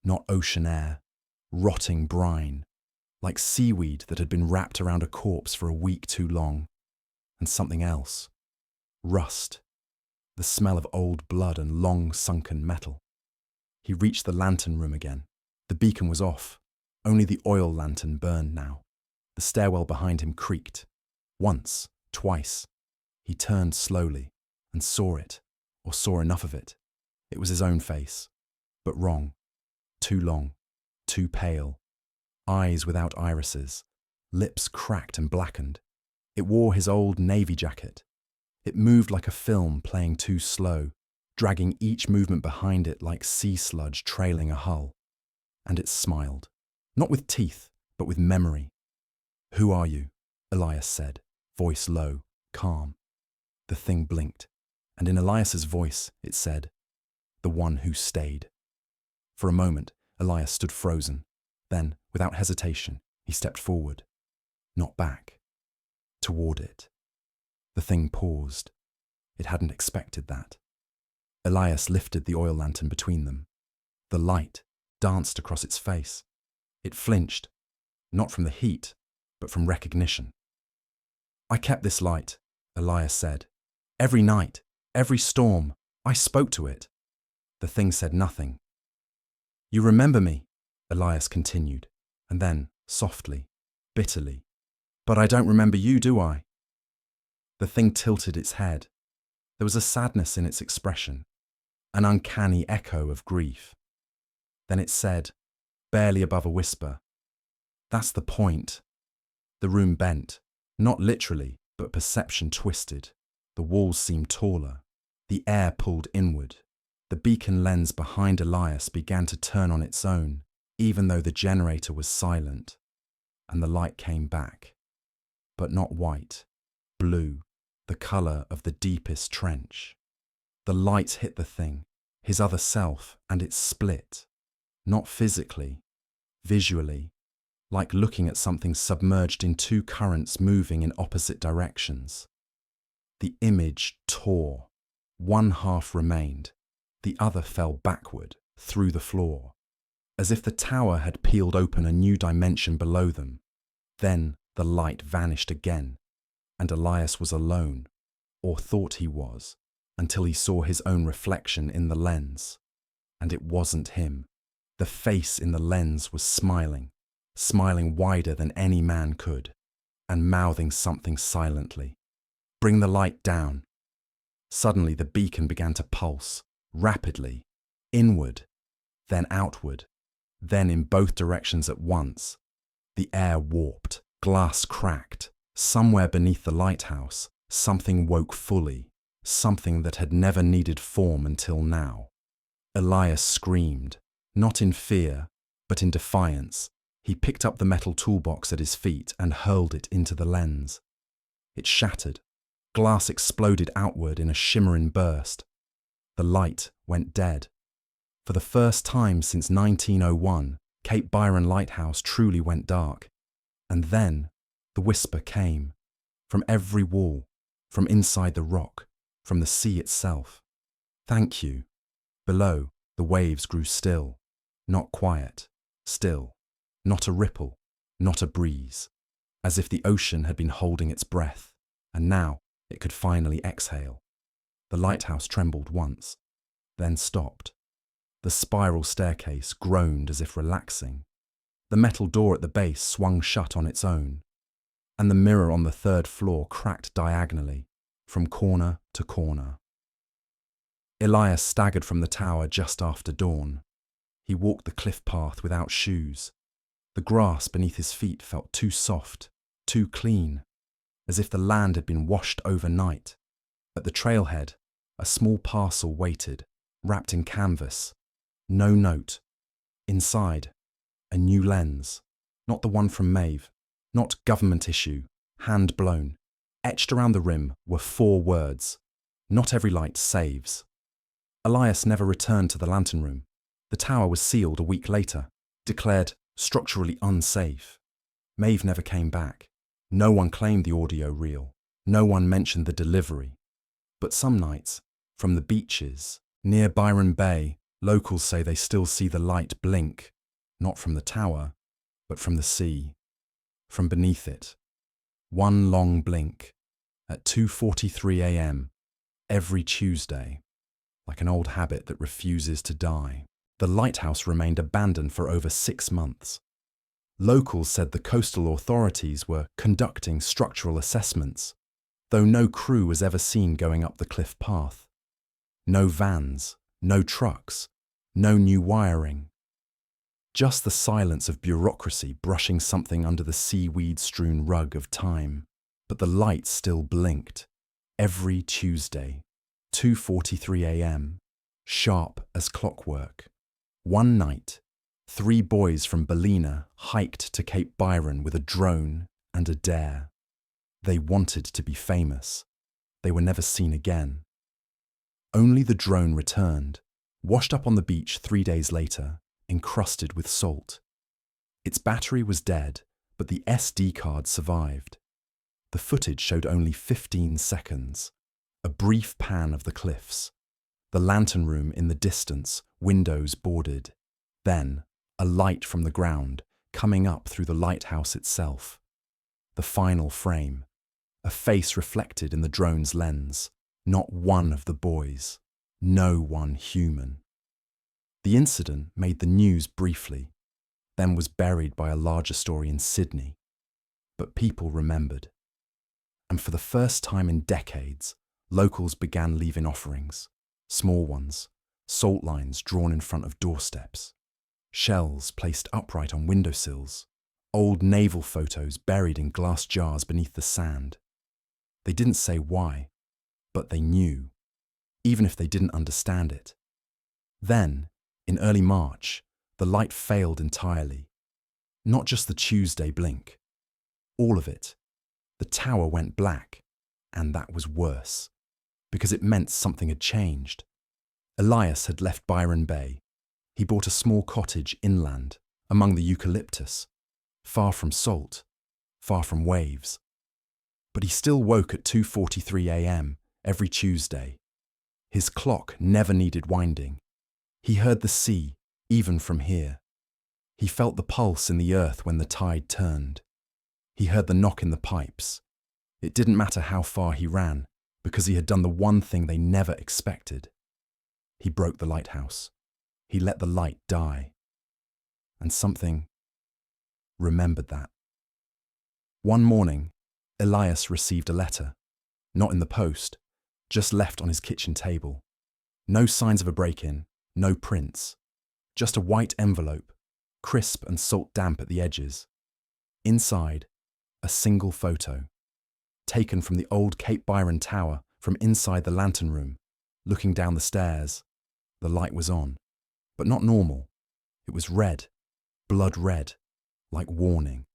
not ocean air, rotting brine, like seaweed that had been wrapped around a corpse for a week too long, and something else, rust, the smell of old blood and long sunken metal. He reached the lantern room again. The beacon was off. Only the oil lantern burned now. The stairwell behind him creaked. Once, twice. He turned slowly and saw it, or saw enough of it. It was his own face, but wrong. Too long, too pale. Eyes without irises, lips cracked and blackened. It wore his old navy jacket. It moved like a film playing too slow, dragging each movement behind it like sea sludge trailing a hull. And it smiled, not with teeth, but with memory. "Who are you?" Elias said, voice low, calm. The thing blinked, and in Elias's voice it said, "The one who stayed." For a moment, Elias stood frozen. Then, without hesitation, he stepped forward. Not back. Toward it. The thing paused. It hadn't expected that. Elias lifted the oil lantern between them. The light danced across its face. It flinched, not from the heat, but from recognition. "I kept this light," Elias said. "Every night, every storm, I spoke to it." The thing said nothing. "You remember me," Elias continued, and then, softly, bitterly. "But I don't remember you, do I?" The thing tilted its head. There was a sadness in its expression, an uncanny echo of grief. Then it said, barely above a whisper, "That's the point." The room bent, not literally, but perception twisted. The walls seemed taller. The air pulled inward. The beacon lens behind Elias began to turn on its own, even though the generator was silent. And the light came back. But not white, blue, the colour of the deepest trench. The light hit the thing, his other self, and it split. Not physically, visually, like looking at something submerged in two currents moving in opposite directions. The image tore. One half remained. The other fell backward, through the floor, as if the tower had peeled open a new dimension below them. Then the light vanished again, and Elias was alone, or thought he was, until he saw his own reflection in the lens. And it wasn't him. The face in the lens was smiling wider than any man could, and mouthing something silently. "Bring the light down." Suddenly the beacon began to pulse, rapidly, inward, then outward, then in both directions at once. The air warped, glass cracked. Somewhere beneath the lighthouse, something woke fully, something that had never needed form until now. Elias screamed, not in fear, but in defiance. He picked up the metal toolbox at his feet and hurled it into the lens. It shattered. Glass exploded outward in a shimmering burst. The light went dead. For the first time since 1901, Cape Byron Lighthouse truly went dark. And then the whisper came, from every wall, from inside the rock, from the sea itself. "Thank you." Below, the waves grew still, not quiet, still. Not a ripple, not a breeze, as if the ocean had been holding its breath, and now it could finally exhale. The lighthouse trembled once, then stopped. The spiral staircase groaned as if relaxing. The metal door at the base swung shut on its own, and the mirror on the third floor cracked diagonally, from corner to corner. Elias staggered from the tower just after dawn. He walked the cliff path without shoes. The grass beneath his feet felt too soft, too clean, as if the land had been washed overnight. At the trailhead, a small parcel waited, wrapped in canvas. No note. Inside, a new lens. Not the one from Maeve. Not government issue. Hand-blown. Etched around the rim were 4 words. "Not every light saves." Elias never returned to the lantern room. The tower was sealed a week later, declared structurally unsafe. Maeve never came back. No one claimed the audio reel. No one mentioned the delivery. But some nights, from the beaches, near Byron Bay, locals say they still see the light blink, not from the tower, but from the sea, from beneath it. One long blink, at 2:43 a.m., every Tuesday, like an old habit that refuses to die. The lighthouse remained abandoned for over 6 months. Locals said the coastal authorities were conducting structural assessments, though no crew was ever seen going up the cliff path. No vans, no trucks, no new wiring. Just the silence of bureaucracy brushing something under the seaweed-strewn rug of time. But the light still blinked. Every Tuesday, 2:43 a.m., sharp as clockwork. One night, 3 boys from Ballina hiked to Cape Byron with a drone and a dare. They wanted to be famous. They were never seen again. Only the drone returned, washed up on the beach 3 days later, encrusted with salt. Its battery was dead, but the SD card survived. The footage showed only 15 seconds, a brief pan of the cliffs, the lantern room in the distance, windows boarded. Then, a light from the ground, coming up through the lighthouse itself. The final frame, a face reflected in the drone's lens. Not one of the boys, no one human. The incident made the news briefly, then was buried by a larger story in Sydney. but people remembered. And for the first time in decades, locals began leaving offerings, small ones, salt lines drawn in front of doorsteps, shells placed upright on windowsills, old naval photos buried in glass jars beneath the sand. They didn't say why, but they knew, even if they didn't understand it. Then, in early March, the light failed entirely. Not just the Tuesday blink. All of it. The tower went black, and that was worse, because it meant something had changed. Elias had left Byron Bay. He bought a small cottage inland, among the eucalyptus, far from salt, far from waves. But he still woke at 2:43 a.m. every Tuesday. His clock never needed winding. He heard the sea, even from here. He felt the pulse in the earth when the tide turned. He heard the knock in the pipes. It didn't matter how far he ran, because he had done the one thing they never expected. He broke the lighthouse. He let the light die. And something remembered that. One morning, Elias received a letter, not in the post, just left on his kitchen table. No signs of a break-in, no prints, just a white envelope, crisp and salt-damp at the edges. Inside, a single photo, taken from the old Cape Byron Tower from inside the lantern room, looking down the stairs. The light was on, but not normal. It was red, blood red, like warning.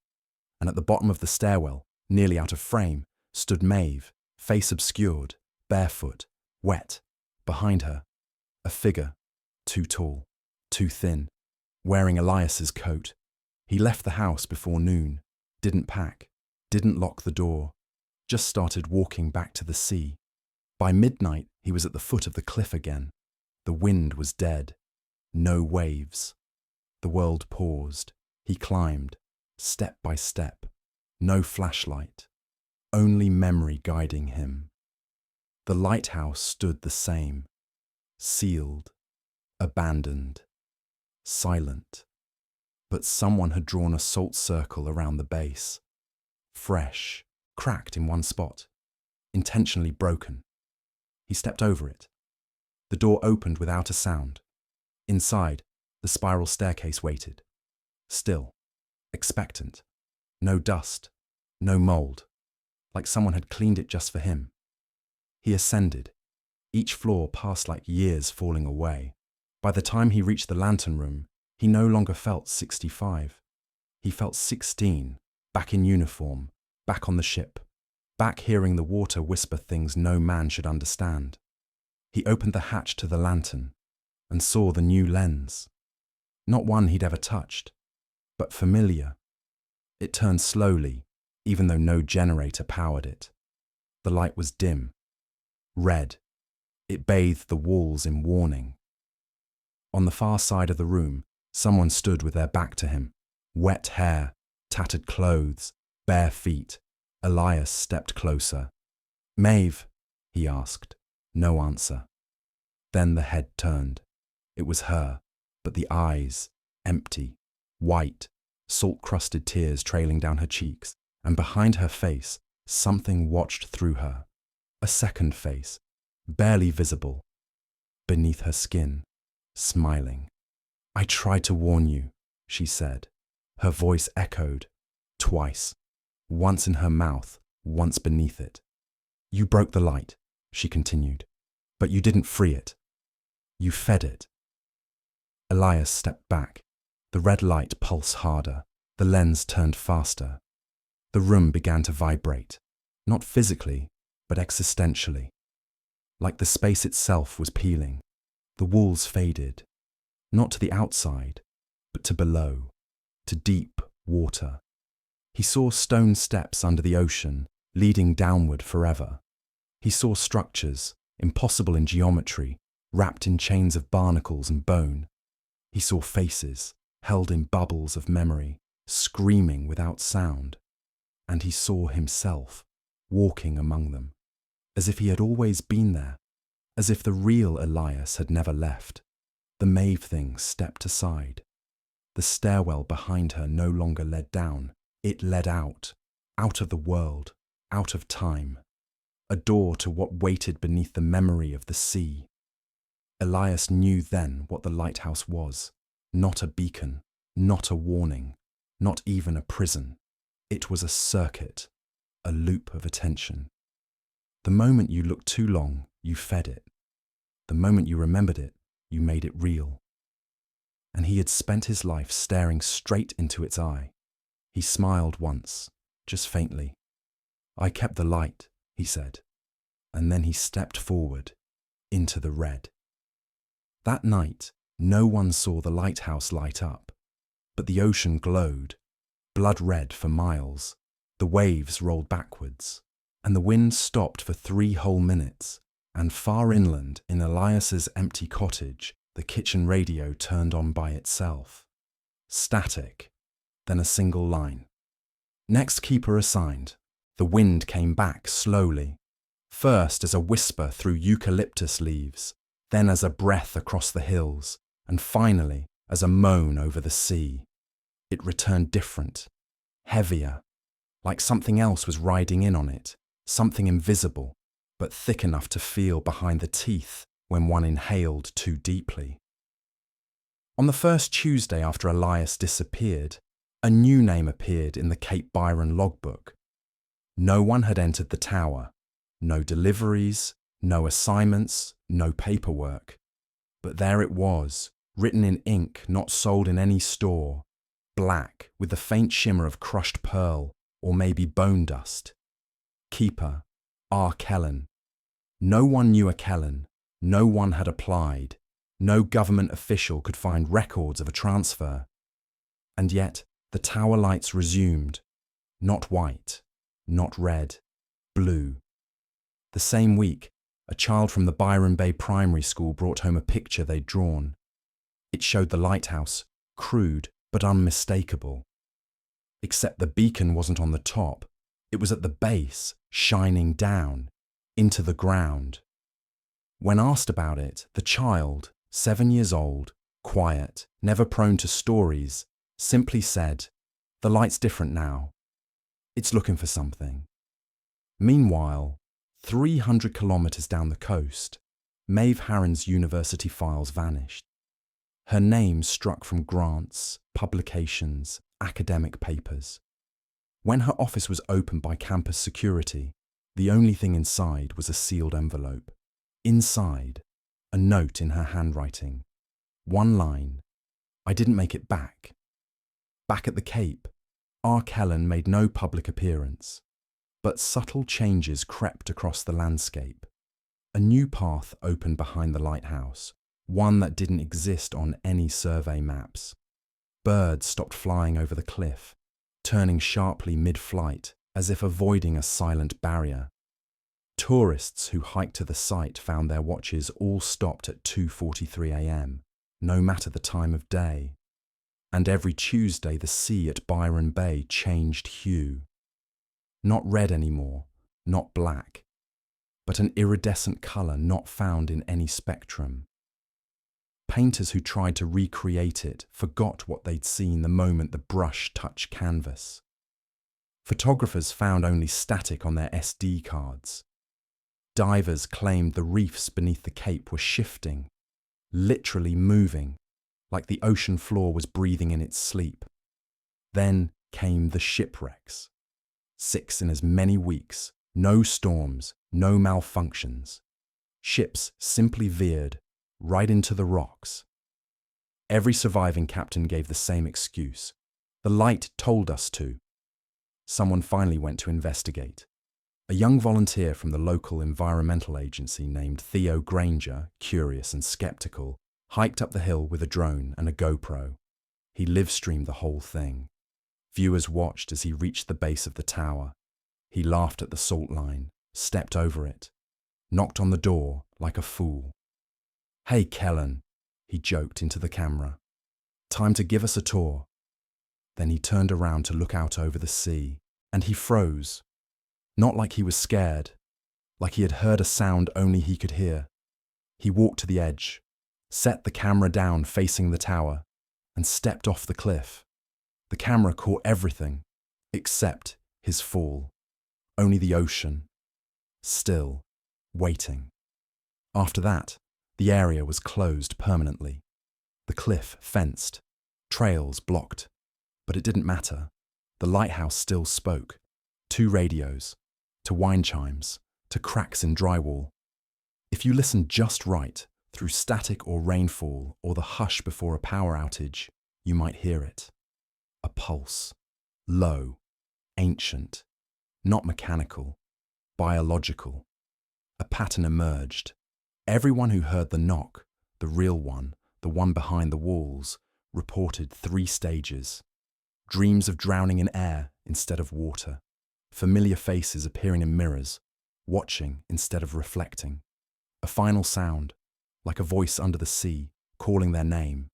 And at the bottom of the stairwell, nearly out of frame, stood Maeve, face obscured, barefoot, wet. Behind her, a figure, too tall, too thin, wearing Elias's coat. He left the house before noon, didn't pack, didn't lock the door, just started walking back to the sea. By midnight, he was at the foot of the cliff again. The wind was dead. No waves. The world paused. He climbed, step by step. No flashlight. Only memory guiding him. The lighthouse stood the same. Sealed. Abandoned. Silent. But someone had drawn a salt circle around the base. Fresh. Cracked in one spot. Intentionally broken. He stepped over it. The door opened without a sound. Inside, the spiral staircase waited. Still. Expectant. No dust. No mold. Like someone had cleaned it just for him. He ascended. Each floor passed like years falling away. By the time he reached the lantern room, he no longer felt 65. He felt 16, back in uniform, back on the ship, back hearing the water whisper things no man should understand. He opened the hatch to the lantern and saw the new lens. Not one he'd ever touched, but familiar. It turned slowly, even though no generator powered it. The light was dim, red. It bathed the walls in warning. On the far side of the room, someone stood with their back to him. Wet hair, tattered clothes, bare feet. Elias stepped closer. "Maeve?" he asked. No answer. Then the head turned. It was her, but the eyes, empty, white, salt-crusted tears trailing down her cheeks, and behind her face, something watched through her. A second face, barely visible, beneath her skin, smiling. "I tried to warn you," she said. Her voice echoed, twice, once in her mouth, once beneath it. "You broke the light," she continued, "but you didn't free it. You fed it." Elias stepped back. The red light pulsed harder. The lens turned faster. The room began to vibrate, not physically, but existentially. Like the space itself was peeling. The walls faded, not to the outside, but to below, to deep water. He saw stone steps under the ocean, leading downward forever. He saw structures, impossible in geometry, wrapped in chains of barnacles and bone. He saw faces, held in bubbles of memory, screaming without sound. And he saw himself, walking among them, as if he had always been there, as if the real Elias had never left. The Maeve thing stepped aside. The stairwell behind her no longer led down, it led out, out of the world, out of time, a door to what waited beneath the memory of the sea. Elias knew then what the lighthouse was, not a beacon, not a warning, not even a prison. It was a circuit, a loop of attention. The moment you looked too long, you fed it. The moment you remembered it, you made it real. And he had spent his life staring straight into its eye. He smiled once, just faintly. "I kept the light," he said, and then he stepped forward, into the red. That night, no one saw the lighthouse light up, but the ocean glowed, blood red for miles. The waves rolled backwards, and the wind stopped for 3 whole minutes, and far inland in Elias's empty cottage, the kitchen radio turned on by itself. Static, then a single line. "Next keeper assigned." The wind came back slowly, first as a whisper through eucalyptus leaves, then as a breath across the hills, and finally as a moan over the sea. It returned different, heavier, like something else was riding in on it, something invisible, but thick enough to feel behind the teeth when one inhaled too deeply. On the first Tuesday after Elias disappeared, a new name appeared in the Cape Byron logbook. No one had entered the tower, no deliveries, no assignments, no paperwork. But there it was, written in ink not sold in any store, black with the faint shimmer of crushed pearl or maybe bone dust. Keeper, R. Kellen. No one knew a Kellen, no one had applied, no government official could find records of a transfer. And yet the tower lights resumed, not white, not red, blue. The same week, a child from the Byron Bay Primary School brought home a picture they'd drawn. It showed the lighthouse, crude but unmistakable. Except the beacon wasn't on the top, it was at the base, shining down, into the ground. When asked about it, the child, 7 years old, quiet, never prone to stories, simply said, "The light's different now. It's looking for something." Meanwhile, 300 kilometers down the coast, Maeve Harron's university files vanished. Her name struck from grants, publications, academic papers. When her office was opened by campus security, the only thing inside was a sealed envelope. Inside, a note in her handwriting. One line, "I didn't make it back." Back at the Cape, R. Kellen made no public appearance, but subtle changes crept across the landscape. A new path opened behind the lighthouse, one that didn't exist on any survey maps. Birds stopped flying over the cliff, turning sharply mid-flight as if avoiding a silent barrier. Tourists who hiked to the site found their watches all stopped at 2:43 a.m., no matter the time of day. And every Tuesday the sea at Byron Bay changed hue. Not red anymore, not black, but an iridescent colour not found in any spectrum. Painters who tried to recreate it forgot what they'd seen the moment the brush touched canvas. Photographers found only static on their SD cards. Divers claimed the reefs beneath the Cape were shifting, literally moving, like the ocean floor was breathing in its sleep. Then came the shipwrecks. 6 in as many weeks, no storms, no malfunctions. Ships simply veered right into the rocks. Every surviving captain gave the same excuse. "The light told us to." Someone finally went to investigate. A young volunteer from the local environmental agency named Theo Granger, curious and skeptical, hiked up the hill with a drone and a GoPro. He live-streamed the whole thing. Viewers watched as he reached the base of the tower. He laughed at the salt line, stepped over it, knocked on the door like a fool. "Hey, Kellen," he joked into the camera. "Time to give us a tour." Then he turned around to look out over the sea, and he froze. Not like he was scared, like he had heard a sound only he could hear. He walked to the edge, set the camera down facing the tower, and stepped off the cliff. The camera caught everything, except his fall. Only the ocean, still, waiting. After that, the area was closed permanently. The cliff fenced, trails blocked. But it didn't matter. The lighthouse still spoke. 2 radios, to wind chimes, to cracks in drywall. If you listened just right, through static or rainfall or the hush before a power outage, you might hear it. A pulse. Low. Ancient. Not mechanical. Biological. A pattern emerged. Everyone who heard the knock, the real one, the one behind the walls, reported 3 stages. Dreams of drowning in air instead of water. Familiar faces appearing in mirrors, watching instead of reflecting. A final sound, like a voice under the sea, calling their name.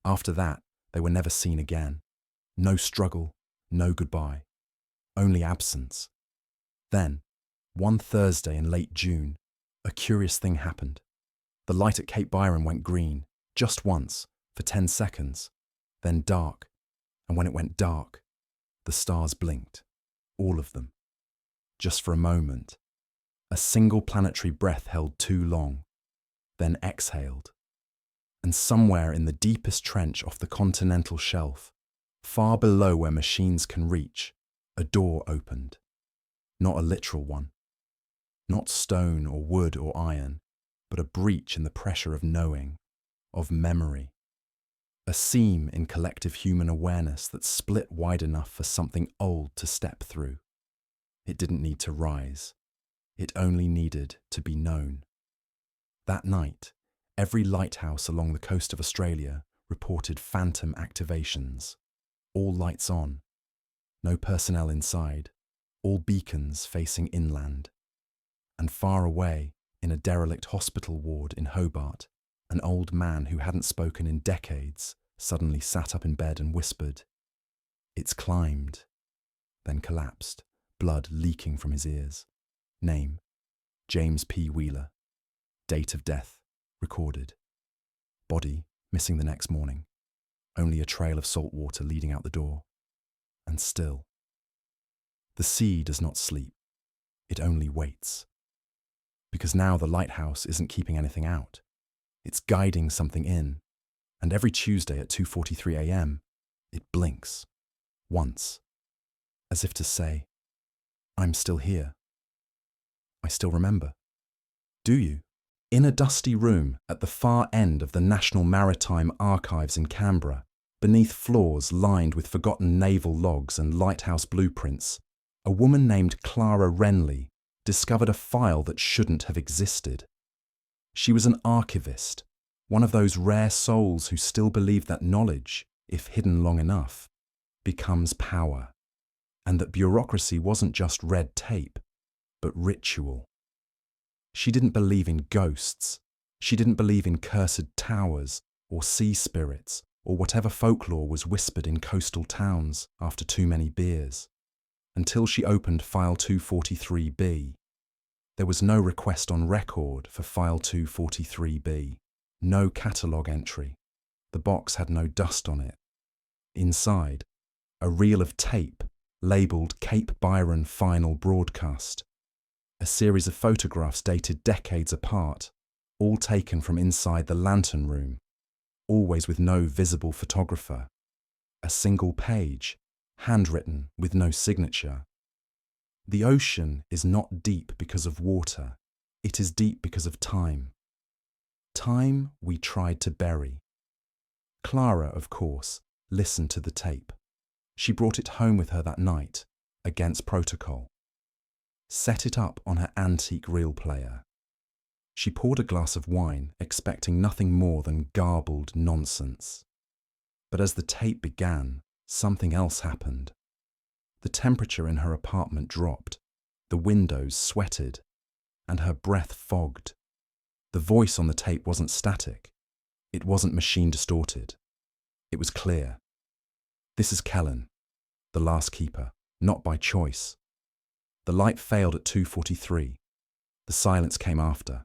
After that, they were never seen again. No struggle, no goodbye. Only absence. Then, one Thursday in late June, a curious thing happened. The light at Cape Byron went green, just once, for 10 seconds, then dark. And when it went dark, the stars blinked, all of them. Just for a moment. A single planetary breath held too long, then exhaled. And somewhere in the deepest trench off the continental shelf, far below where machines can reach, a door opened. Not a literal one. Not stone or wood or iron, but a breach in the pressure of knowing, of memory. A seam in collective human awareness that split wide enough for something old to step through. It didn't need to rise. It only needed to be known. That night, every lighthouse along the coast of Australia reported phantom activations. All lights on. No personnel inside. All beacons facing inland. And far away, in a derelict hospital ward in Hobart, an old man who hadn't spoken in decades suddenly sat up in bed and whispered. It's climbed. Then collapsed, blood leaking from his ears. Name, James P. Wheeler. Date of death, recorded. Body, missing the next morning. Only a trail of salt water leading out the door. And still. The sea does not sleep. It only waits. Because now the lighthouse isn't keeping anything out. It's guiding something in. And every Tuesday at 2:43 a.m., it blinks. Once. As if to say, I'm still here. I still remember. Do you? In a dusty room at the far end of the National Maritime Archives in Canberra, beneath floors lined with forgotten naval logs and lighthouse blueprints, a woman named Clara Renly discovered a file that shouldn't have existed. She was an archivist, one of those rare souls who still believe that knowledge, if hidden long enough, becomes power, and that bureaucracy wasn't just red tape, but ritual. She didn't believe in ghosts. She didn't believe in cursed towers or sea spirits or whatever folklore was whispered in coastal towns after too many beers. Until she opened File 243B. There was no request on record for File 243B. No catalogue entry. The box had no dust on it. Inside, a reel of tape labelled Cape Byron Final Broadcast. A series of photographs dated decades apart, all taken from inside the lantern room, always with no visible photographer. A single page, handwritten with no signature. The ocean is not deep because of water. It is deep because of time. Time we tried to bury. Clara, of course, listened to the tape. She brought it home with her that night, against protocol. Set it up on her antique reel player. She poured a glass of wine, expecting nothing more than garbled nonsense. But as the tape began, something else happened. The temperature in her apartment dropped, the windows sweated, and her breath fogged. The voice on the tape wasn't static. It wasn't machine distorted. It was clear. This is Kellen, the last keeper, not by choice. The light failed at 2:43. The silence came after,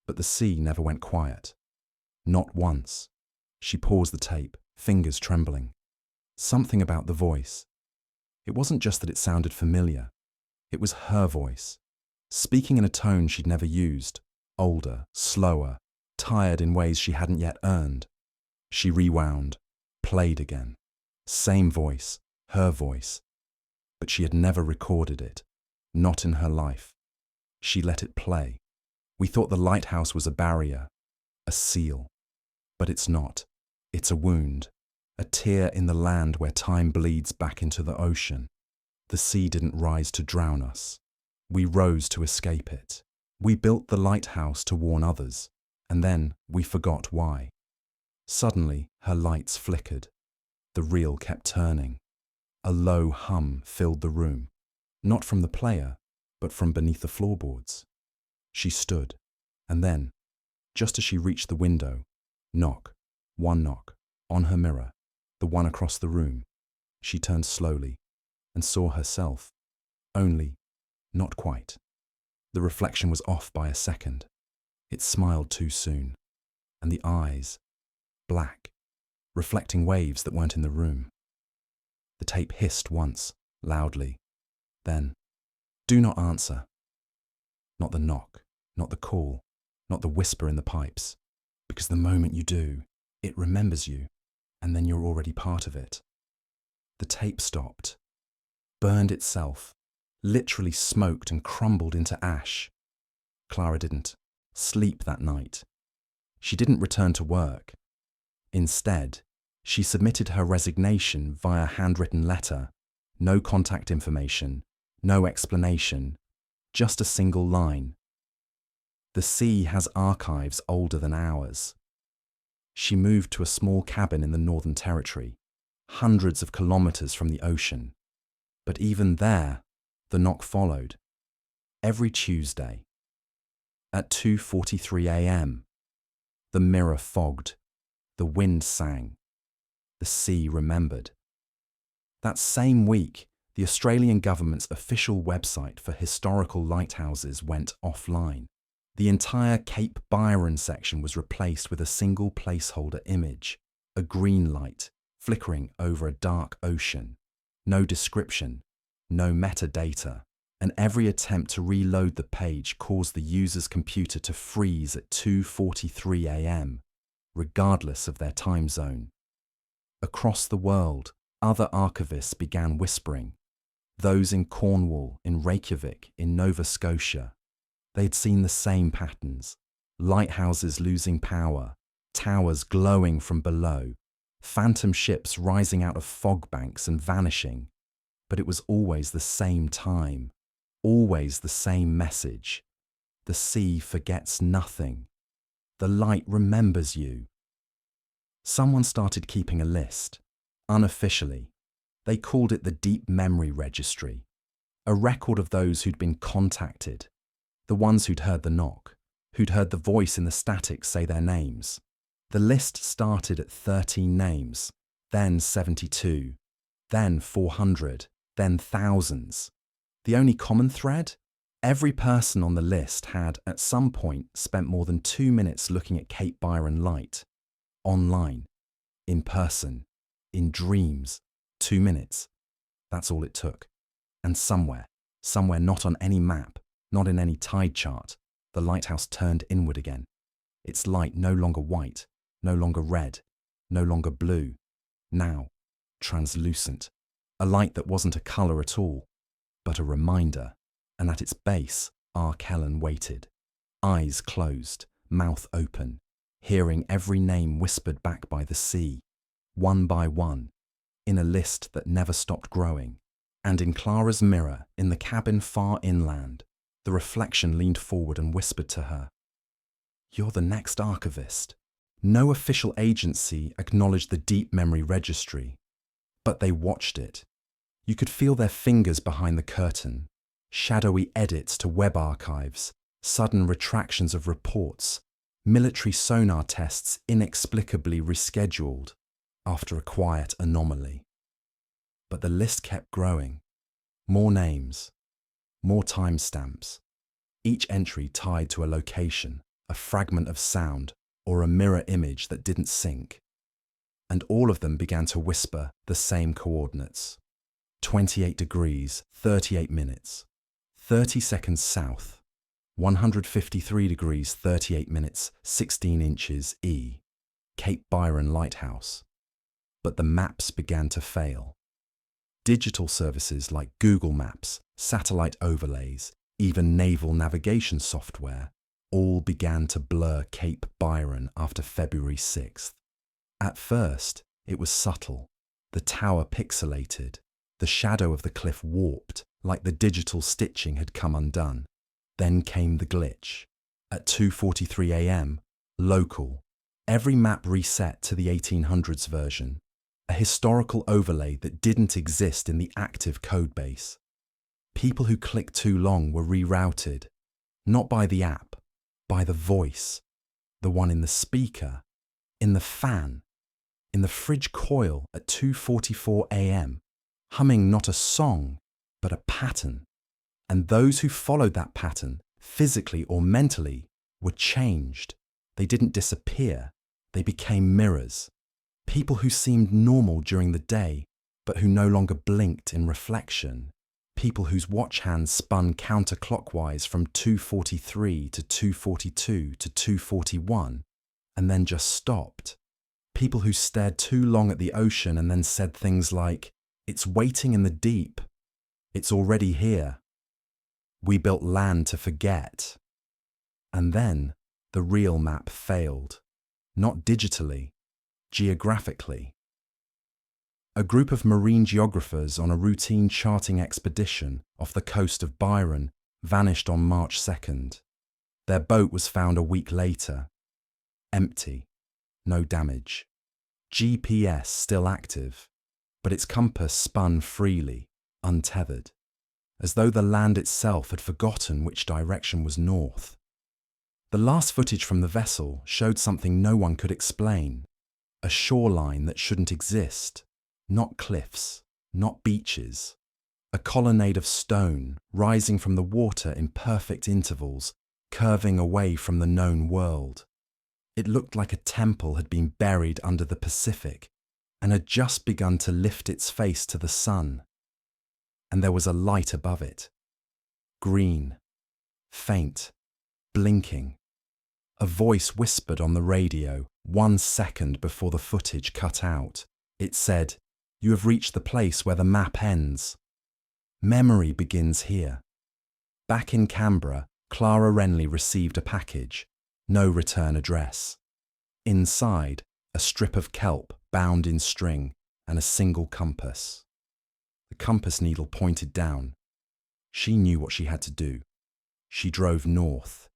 but the sea never went quiet. Not once. She paused the tape, fingers trembling. Something about the voice. It wasn't just that it sounded familiar. It was her voice, speaking in a tone she'd never used, older, slower, tired in ways she hadn't yet earned. She rewound, played again. Same voice, her voice. But she had never recorded it, not in her life. She let it play. We thought the lighthouse was a barrier, a seal. But it's not. It's a wound, a tear in the land where time bleeds back into the ocean. The sea didn't rise to drown us. We rose to escape it. We built the lighthouse to warn others, and then we forgot why. Suddenly, her lights flickered. The reel kept turning. A low hum filled the room, not from the player, but from beneath the floorboards. She stood, and then, just as she reached the window, knock, one knock, on her mirror, the one across the room. She turned slowly and saw herself, only not quite. The reflection was off by a second. It smiled too soon, and the eyes, black, reflecting waves that weren't in the room. The tape hissed once, loudly. Then, do not answer. Not the knock, not the call, not the whisper in the pipes, because the moment you do, it remembers you, and then you're already part of it. The tape stopped, burned itself, literally smoked and crumbled into ash. Clara didn't sleep that night. She didn't return to work. Instead, she submitted her resignation via handwritten letter. No contact information, no explanation, just a single line. The sea has archives older than ours. She moved to a small cabin in the Northern Territory, hundreds of kilometers from the ocean. But even there, the knock followed. Every Tuesday. At 2:43 a.m., the mirror fogged, the wind sang, the sea remembered. That same week, the Australian government's official website for historical lighthouses went offline. The entire Cape Byron section was replaced with a single placeholder image, a green light flickering over a dark ocean. No description, no metadata, and every attempt to reload the page caused the user's computer to freeze at 2:43 a.m., regardless of their time zone. Across the world, other archivists began whispering. Those in Cornwall, in Reykjavik, in Nova Scotia. They'd seen the same patterns. Lighthouses losing power, towers glowing from below, phantom ships rising out of fog banks and vanishing. But it was always the same time, always the same message. The sea forgets nothing. The light remembers you. Someone started keeping a list, unofficially. They called it the Deep Memory Registry, a record of those who'd been contacted, the ones who'd heard the knock, who'd heard the voice in the static say their names. The list started at 13 names, then 72, then 400, then thousands. The only common thread? Every person on the list had, at some point, spent more than 2 minutes looking at Cape Byron Light, online, in person, in dreams. 2 minutes. That's all it took. And somewhere not on any map, not in any tide chart, the lighthouse turned inward again. Its light no longer white, no longer red, no longer blue. Now, translucent. A light that wasn't a colour at all, but a reminder. And at its base, R. Kellen waited. Eyes closed, mouth open, hearing every name whispered back by the sea, one by one, in a list that never stopped growing. And in Clara's mirror, in the cabin far inland, the reflection leaned forward and whispered to her, "You're the next archivist." No official agency acknowledged the Deep Memory Registry, but they watched it. You could feel their fingers behind the curtain, shadowy edits to web archives, sudden retractions of reports, military sonar tests inexplicably rescheduled after a quiet anomaly. But the list kept growing. More names, more timestamps, each entry tied to a location, a fragment of sound, or a mirror image that didn't sync. And all of them began to whisper the same coordinates. 28 degrees, 38 minutes. 30 seconds south, 153 degrees, 38 minutes, 16 inches E, Cape Byron Lighthouse. But the maps began to fail. Digital services like Google Maps, satellite overlays, even naval navigation software, all began to blur Cape Byron after February 6th. At first, it was subtle. The tower pixelated. The shadow of the cliff warped, like the digital stitching had come undone. Then came the glitch. At 2:43 a.m., local, every map reset to the 1800s version, a historical overlay that didn't exist in the active codebase. People who clicked too long were rerouted, not by the app, by the voice, the one in the speaker, in the fan, in the fridge coil at 2:44 a.m., humming not a song, but a pattern. And those who followed that pattern, physically or mentally, were changed. They didn't disappear. They became mirrors. People who seemed normal during the day, but who no longer blinked in reflection. People whose watch hands spun counterclockwise from 2:43 to 2:42 to 2:41, and then just stopped. People who stared too long at the ocean and then said things like, "It's waiting in the deep. It's already here. We built land to forget." And then the real map failed. Not digitally, geographically. A group of marine geographers on a routine charting expedition off the coast of Byron vanished on March 2nd. Their boat was found a week later. Empty. No damage. GPS still active, but its compass spun freely, untethered, as though the land itself had forgotten which direction was north. The last footage from the vessel showed something no one could explain, a shoreline that shouldn't exist, not cliffs, not beaches, a colonnade of stone rising from the water in perfect intervals, curving away from the known world. It looked like a temple had been buried under the Pacific and had just begun to lift its face to the sun. And there was a light above it. Green, faint, blinking. A voice whispered on the radio 1 second before the footage cut out. It said, "You have reached the place where the map ends. Memory begins here." Back in Canberra, Clara Renly received a package. No return address. Inside, a strip of kelp bound in string and a single compass. The compass needle pointed down. She knew what she had to do. She drove north.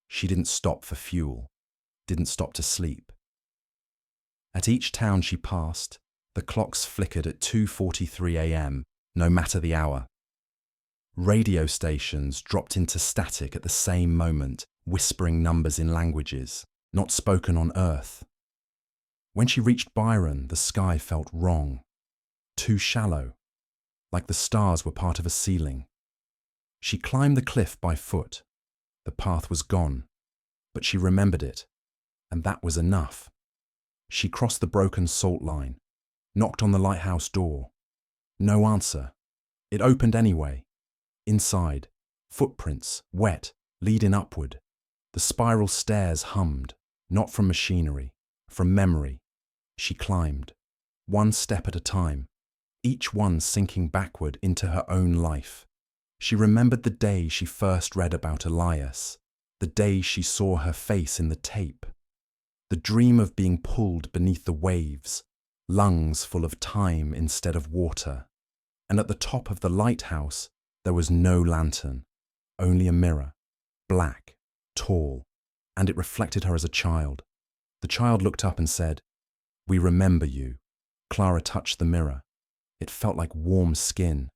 She didn't stop for fuel, didn't stop to sleep. At each town she passed, the clocks flickered at 2:43 a.m., no matter the hour. Radio stations dropped into static at the same moment, whispering numbers in languages not spoken on Earth. When she reached Byron, the sky felt wrong, too shallow, like the stars were part of a ceiling. She climbed the cliff by foot. The path was gone, but she remembered it, and that was enough. She crossed the broken salt line, knocked on the lighthouse door. No answer. It opened anyway. Inside, footprints, wet, leading upward. The spiral stairs hummed, not from machinery, from memory. She climbed, 1 step at a time, each one sinking backward into her own life. She remembered the day she first read about Elias, the day she saw her face in the tape, the dream of being pulled beneath the waves, lungs full of time instead of water. And at the top of the lighthouse, there was no lantern, only a mirror, black, tall, and it reflected her as a child. The child looked up and said, "We remember you." Clara touched the mirror. It felt like warm skin.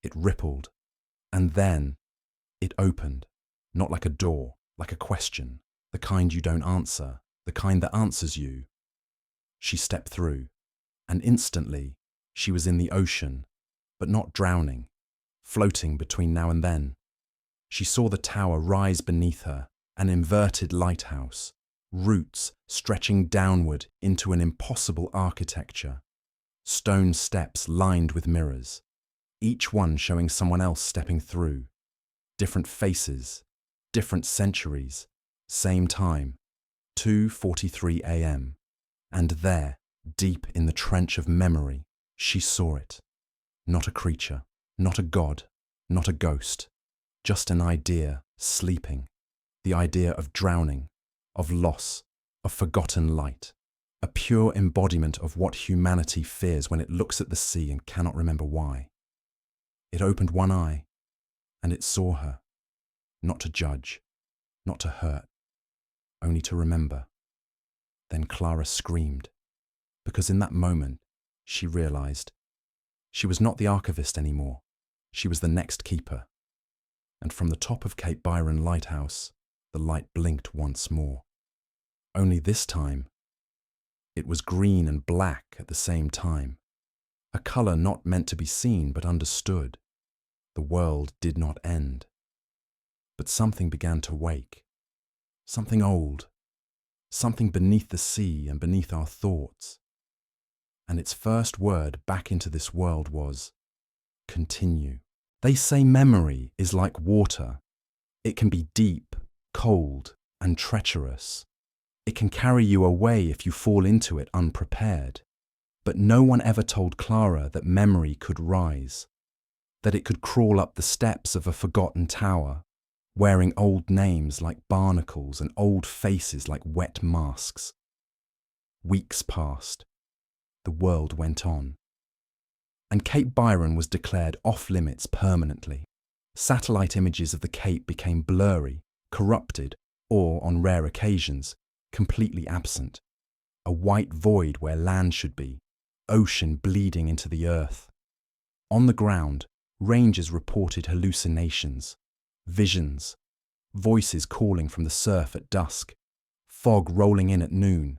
It rippled. And then it opened, not like a door, like a question, the kind you don't answer, the kind that answers you. She stepped through, and instantly she was in the ocean, but not drowning, floating between now and then. She saw the tower rise beneath her, an inverted lighthouse, roots stretching downward into an impossible architecture, stone steps lined with mirrors, each one showing someone else stepping through. Different faces, different centuries, same time, 2:43 a.m. And there, deep in the trench of memory, she saw it. Not a creature, not a god, not a ghost, just an idea sleeping, the idea of drowning, of loss, of forgotten light, a pure embodiment of what humanity fears when it looks at the sea and cannot remember why. It opened one eye, and it saw her, not to judge, not to hurt, only to remember. Then Clara screamed, because in that moment she realized she was not the Archivist anymore, she was the next keeper. And from the top of Cape Byron Lighthouse, the light blinked once more. Only this time, it was green and black at the same time, a colour not meant to be seen but understood. The world did not end. But something began to wake, something old, something beneath the sea and beneath our thoughts. And its first word back into this world was, continue. They say memory is like water. It can be deep, cold, and treacherous. It can carry you away if you fall into it unprepared. But no one ever told Clara that memory could rise, that it could crawl up the steps of a forgotten tower, wearing old names like barnacles and old faces like wet masks. Weeks passed. The world went on. And Cape Byron was declared off-limits permanently. Satellite images of the Cape became blurry, corrupted, or, on rare occasions, completely absent. A white void where land should be, ocean bleeding into the earth. On the ground, rangers reported hallucinations, visions, voices calling from the surf at dusk, fog rolling in at noon.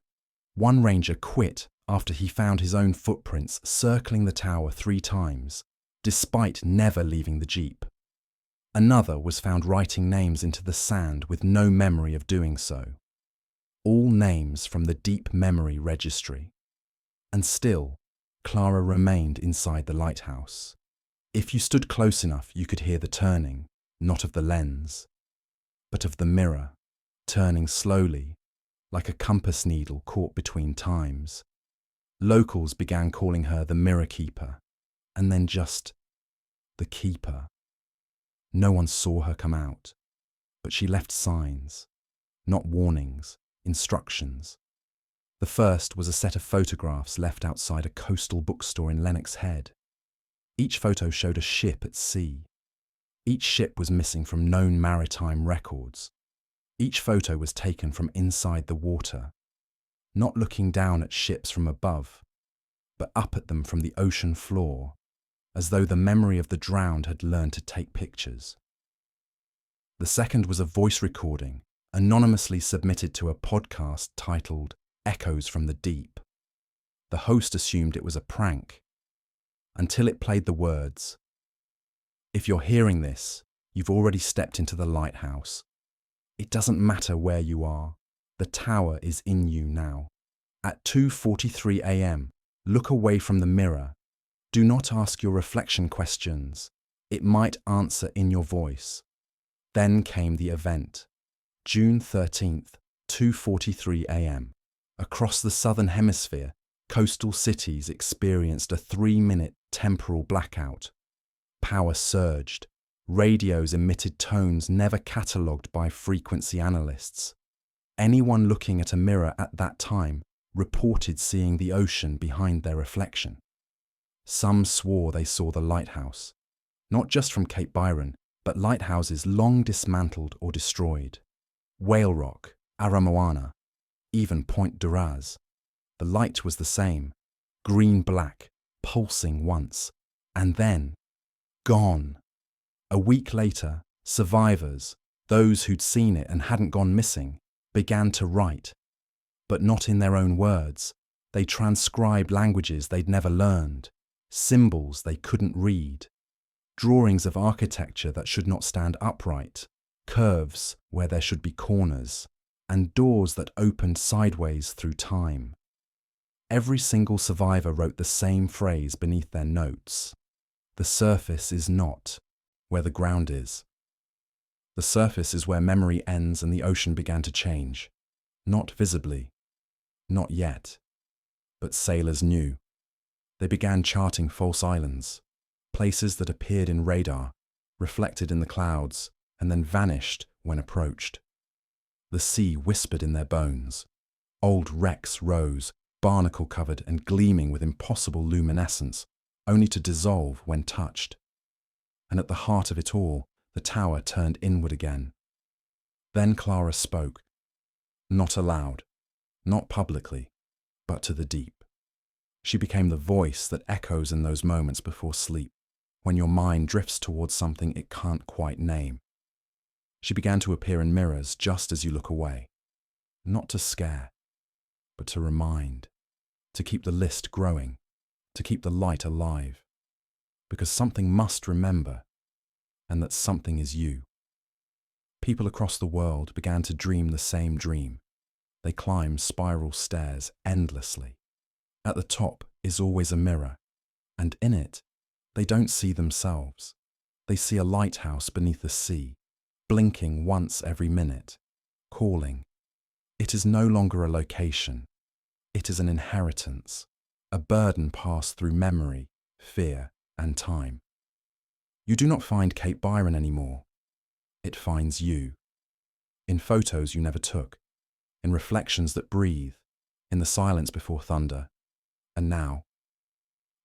One ranger quit after he found his own footprints circling the tower 3 times, despite never leaving the jeep. Another was found writing names into the sand with no memory of doing so. All names from the deep memory registry. And still, Clara remained inside the lighthouse. If you stood close enough, you could hear the turning, not of the lens, but of the mirror, turning slowly, like a compass needle caught between times. Locals began calling her the Mirror Keeper, and then just the Keeper. No one saw her come out, but she left signs, not warnings, instructions. The first was a set of photographs left outside a coastal bookstore in Lennox Head. Each photo showed a ship at sea. Each ship was missing from known maritime records. Each photo was taken from inside the water, not looking down at ships from above, but up at them from the ocean floor, as though the memory of the drowned had learned to take pictures. The second was a voice recording, anonymously submitted to a podcast titled Echoes from the Deep. The host assumed it was a prank, until it played the words, "If you're hearing this, you've already stepped into the lighthouse. It doesn't matter where you are. The tower is in you now. At 2:43 a.m., look away from the mirror. Do not ask your reflection questions. It might answer in your voice." Then came the event. June 13th, 2:43 a.m. Across the southern hemisphere, coastal cities experienced a 3-minute temporal blackout. Power surged. Radios emitted tones never catalogued by frequency analysts. Anyone looking at a mirror at that time reported seeing the ocean behind their reflection. Some swore they saw the lighthouse, not just from Cape Byron, but lighthouses long dismantled or destroyed. Whale Rock, Aramoana, even Point Duraz. The light was the same, green-black, pulsing once, and then gone. A week later, survivors, those who'd seen it and hadn't gone missing, began to write, but not in their own words. They transcribed languages they'd never learned, symbols they couldn't read, drawings of architecture that should not stand upright, curves where there should be corners, and doors that opened sideways through time. Every single survivor wrote the same phrase beneath their notes. The surface is not where the ground is. The surface is where memory ends and the ocean began to change. Not visibly, not yet, but sailors knew. They began charting false islands, places that appeared in radar, reflected in the clouds, and then vanished when approached. The sea whispered in their bones. Old wrecks rose, barnacle-covered and gleaming with impossible luminescence, only to dissolve when touched. And at the heart of it all, the tower turned inward again. Then Clara spoke, not aloud, not publicly, but to the deep. She became the voice that echoes in those moments before sleep, when your mind drifts towards something it can't quite name. She began to appear in mirrors just as you look away, not to scare, but to remind, to keep the list growing, to keep the light alive, because something must remember, and that something is you. People across the world began to dream the same dream. They climb spiral stairs endlessly. At the top is always a mirror, and in it, they don't see themselves. They see a lighthouse beneath the sea, blinking once every minute, calling. It is no longer a location. It is an inheritance, a burden passed through memory, fear, and time. You do not find Cape Byron anymore. It finds you. In photos you never took, in reflections that breathe, in the silence before thunder. And now,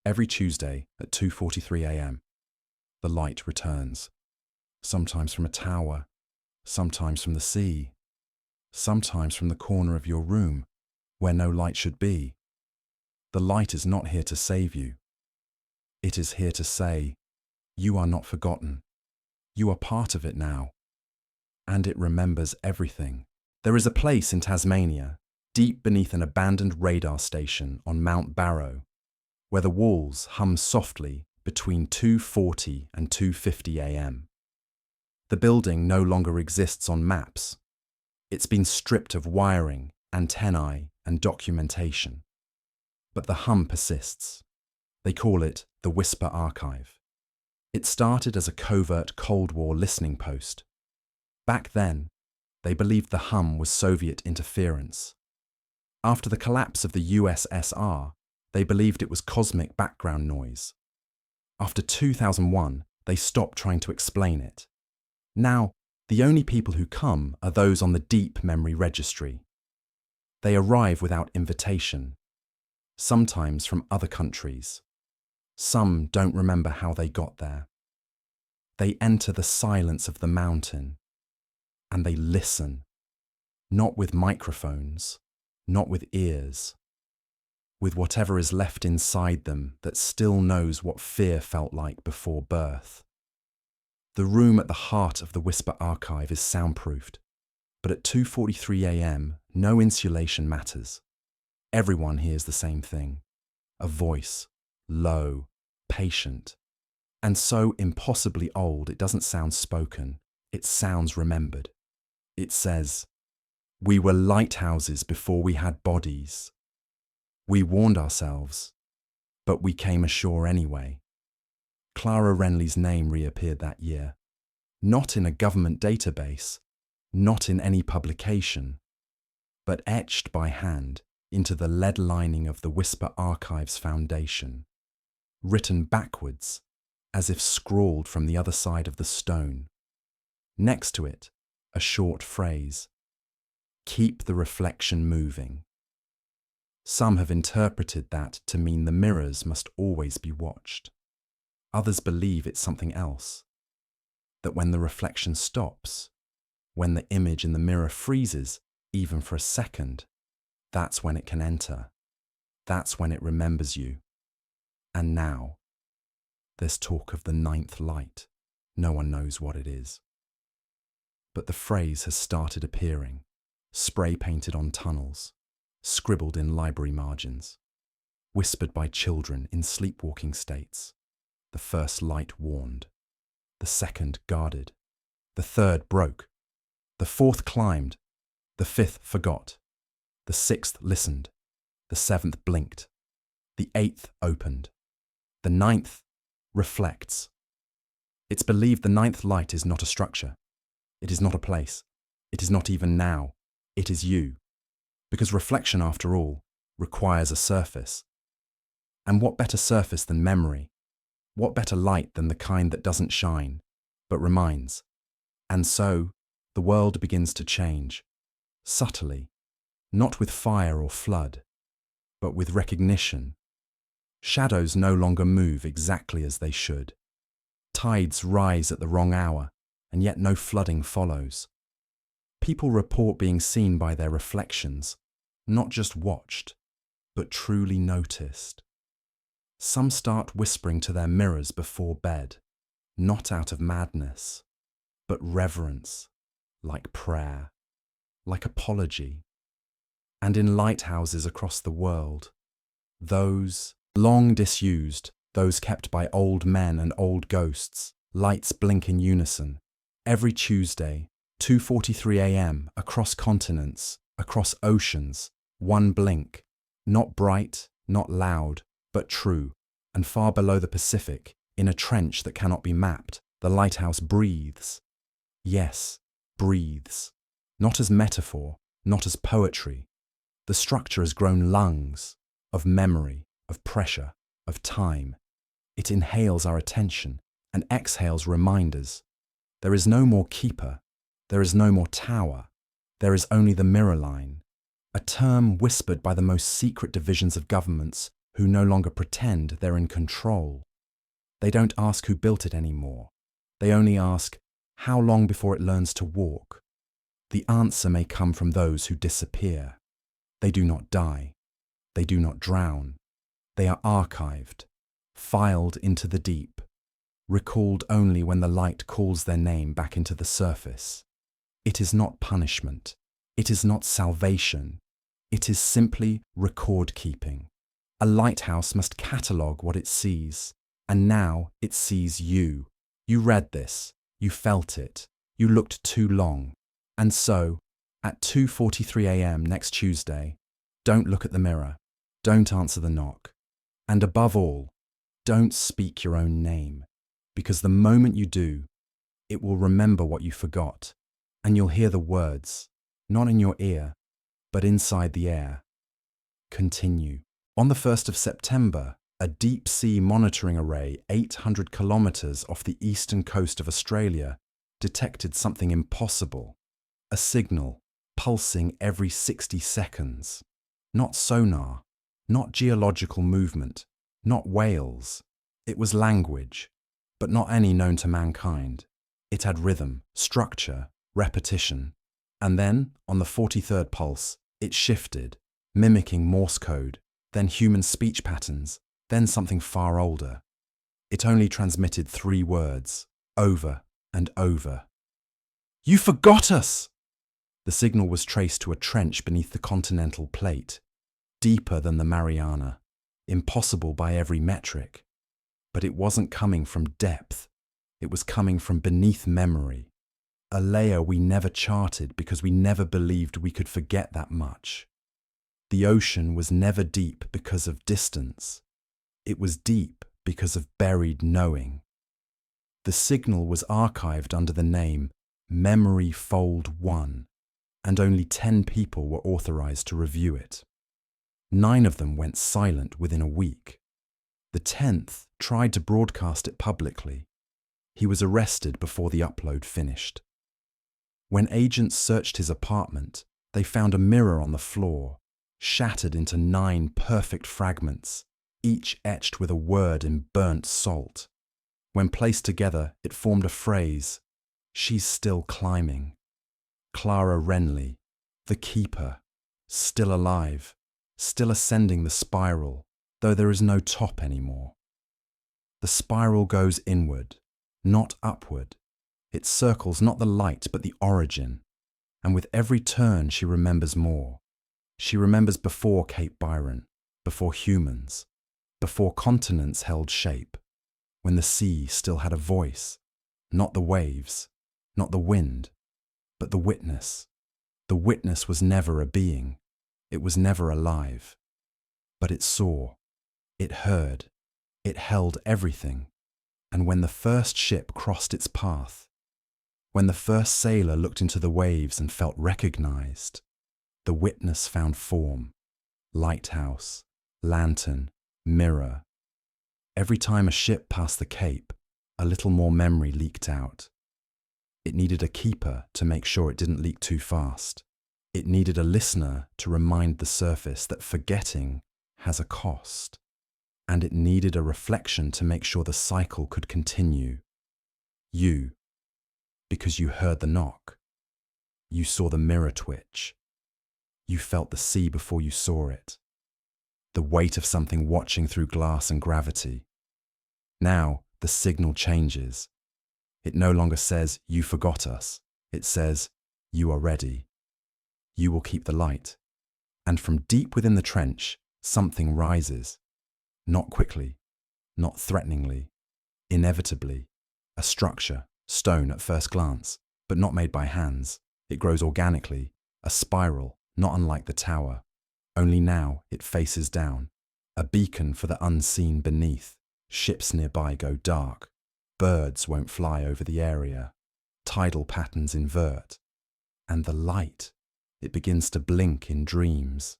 every Tuesday at 2:43 a.m., the light returns, sometimes from a tower, sometimes from the sea, sometimes from the corner of your room where no light should be. The light is not here to save you. It is here to say, you are not forgotten. You are part of it now. And it remembers everything. There is a place in Tasmania, deep beneath an abandoned radar station on Mount Barrow, where the walls hum softly between 2:40 and 2:50 a.m. The building no longer exists on maps. It's been stripped of wiring, antennae, and documentation. But the hum persists. They call it the Whisper Archive. It started as a covert Cold War listening post. Back then, they believed the hum was Soviet interference. After the collapse of the USSR, they believed it was cosmic background noise. After 2001, they stopped trying to explain it. Now, the only people who come are those on the deep memory registry. They arrive without invitation, sometimes from other countries. Some don't remember how they got there. They enter the silence of the mountain, and they listen, not with microphones, not with ears, with whatever is left inside them that still knows what fear felt like before birth. The room at the heart of the Whisper Archive is soundproofed, but at 2:43 a.m., no insulation matters. Everyone hears the same thing, a voice, low, patient, and so impossibly old it doesn't sound spoken, it sounds remembered. It says, "We were lighthouses before we had bodies. We warned ourselves, but we came ashore anyway." Clara Renly's name reappeared that year, not in a government database, not in any publication, but etched by hand into the lead lining of the Whisper Archive's foundation, written backwards, as if scrawled from the other side of the stone. Next to it, a short phrase, "Keep the reflection moving." Some have interpreted that to mean the mirrors must always be watched. Others believe it's something else, that when the reflection stops, when the image in the mirror freezes, even for a second, that's when it can enter. That's when it remembers you. And now, there's talk of the ninth light. No one knows what it is. But the phrase has started appearing, spray-painted on tunnels, scribbled in library margins, whispered by children in sleepwalking states. The first light warned. The second guarded. The third broke. The fourth climbed. The fifth forgot. The sixth listened. The seventh blinked. The eighth opened. The ninth reflects. It's believed the ninth light is not a structure. It is not a place. It is not even now. It is you. Because reflection, after all, requires a surface. And what better surface than memory? What better light than the kind that doesn't shine, but reminds? And so, the world begins to change, subtly, not with fire or flood, but with recognition. Shadows no longer move exactly as they should. Tides rise at the wrong hour, and yet no flooding follows. People report being seen by their reflections, not just watched, but truly noticed. Some start whispering to their mirrors before bed, not out of madness, but reverence, like prayer, like apology. And in lighthouses across the world, those long disused, those kept by old men and old ghosts, lights blink in unison. Every Tuesday, 2:43 a.m., across continents, across oceans, one blink, not bright, not loud, but true, and far below the Pacific, in a trench that cannot be mapped, the lighthouse breathes. Yes, breathes. Not as metaphor, not as poetry. The structure has grown lungs, of memory, of pressure, of time. It inhales our attention and exhales reminders. There is no more keeper. There is no more tower. There is only the mirror line, a term whispered by the most secret divisions of governments who no longer pretend they're in control. They don't ask who built it anymore. They only ask, how long before it learns to walk? The answer may come from those who disappear. They do not die. They do not drown. They are archived, filed into the deep, recalled only when the light calls their name back into the surface. It is not punishment. It is not salvation. It is simply record-keeping. A lighthouse must catalogue what it sees, and now it sees you. You read this. You felt it. You looked too long. And so, at 2:43 a.m. next Tuesday, don't look at the mirror. Don't answer the knock. And above all, don't speak your own name, because the moment you do, it will remember what you forgot, and you'll hear the words, not in your ear, but inside the air. Continue. On the 1st of September, a deep-sea monitoring array 800 kilometers off the eastern coast of Australia detected something impossible. A signal, pulsing every 60 seconds. Not sonar, not geological movement, not whales. It was language, but not any known to mankind. It had rhythm, structure, repetition. And then, on the 43rd pulse, it shifted, mimicking Morse code, then human speech patterns, then something far older. It only transmitted 3 words, over and over. You forgot us! The signal was traced to a trench beneath the continental plate, deeper than the Mariana, impossible by every metric. But it wasn't coming from depth. It was coming from beneath memory, a layer we never charted because we never believed we could forget that much. The ocean was never deep because of distance. It was deep because of buried knowing. The signal was archived under the name Memory Fold 1, and only 10 people were authorized to review it. 9 of them went silent within a week. The 10th tried to broadcast it publicly. He was arrested before the upload finished. When agents searched his apartment, they found a mirror on the floor, shattered into 9 perfect fragments, each etched with a word in burnt salt. When placed together, it formed a phrase, "She's still climbing." Clara Renly, the keeper, still alive, still ascending the spiral, though there is no top anymore. The spiral goes inward, not upward. It circles not the light but the origin, and with every turn she remembers more. She remembers before Cape Byron, before humans, before continents held shape, when the sea still had a voice, not the waves, not the wind, but the witness. The witness was never a being. It was never alive. But it saw. It heard. It held everything. And when the first ship crossed its path, when the first sailor looked into the waves and felt recognized, the witness found form, lighthouse, lantern, mirror. Every time a ship passed the Cape, a little more memory leaked out. It needed a keeper to make sure it didn't leak too fast. It needed a listener to remind the surface that forgetting has a cost. And it needed a reflection to make sure the cycle could continue. You, because you heard the knock. You saw the mirror twitch. You felt the sea before you saw it. The weight of something watching through glass and gravity. Now, the signal changes. It no longer says, "You forgot us." It says, "You are ready. You will keep the light." And from deep within the trench, something rises. Not quickly, not threateningly, inevitably. A structure, stone at first glance, but not made by hands. It grows organically, a spiral, not unlike the tower. Only now it faces down, a beacon for the unseen beneath. Ships nearby go dark. Birds won't fly over the area. Tidal patterns invert. And the light, it begins to blink in dreams.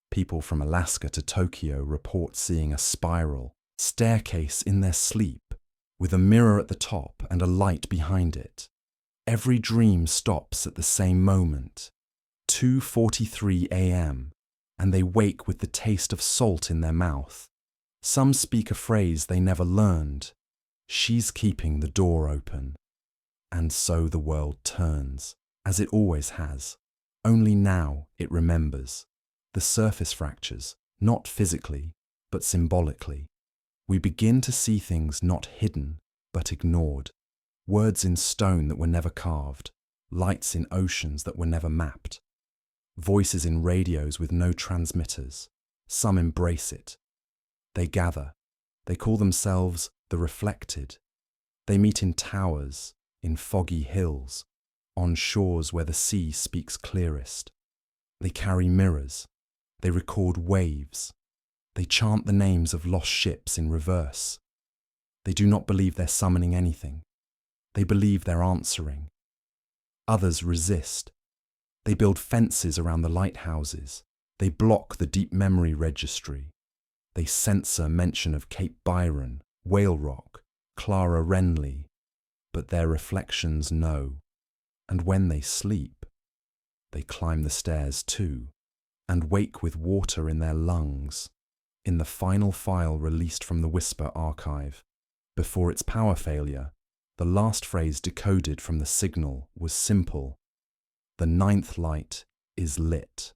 People from Alaska to Tokyo report seeing a spiral staircase in their sleep, with a mirror at the top and a light behind it. Every dream stops at the same moment, 2:43 a.m., and they wake with the taste of salt in their mouth. Some speak a phrase they never learned. She's keeping the door open. And so the world turns, as it always has. Only now it remembers. The surface fractures, not physically, but symbolically. We begin to see things not hidden, but ignored. Words in stone that were never carved. Lights in oceans that were never mapped. Voices in radios with no transmitters. Some embrace it. They gather. They call themselves the reflected. They meet in towers, in foggy hills, on shores where the sea speaks clearest. They carry mirrors. They record waves. They chant the names of lost ships in reverse. They do not believe they're summoning anything. They believe they're answering. Others resist. They build fences around the lighthouses. They block the deep memory registry. They censor mention of Cape Byron, Whale Rock, Clara Renly, but their reflections know. And when they sleep, they climb the stairs too, and wake with water in their lungs, in the final file released from the Whisper archive. Before its power failure, the last phrase decoded from the signal was simple. The ninth light is lit.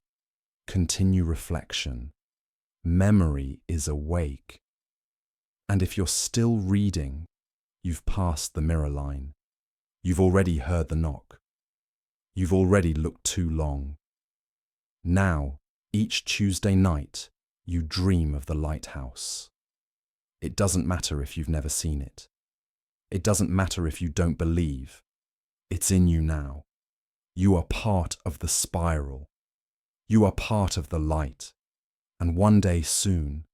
Continue reflection. Memory is awake. And if you're still reading, you've passed the mirror line. You've already heard the knock. You've already looked too long. Now, each Tuesday night, you dream of the lighthouse. It doesn't matter if you've never seen it. It doesn't matter if you don't believe. It's in you now. You are part of the spiral. You are part of the light. And one day soon,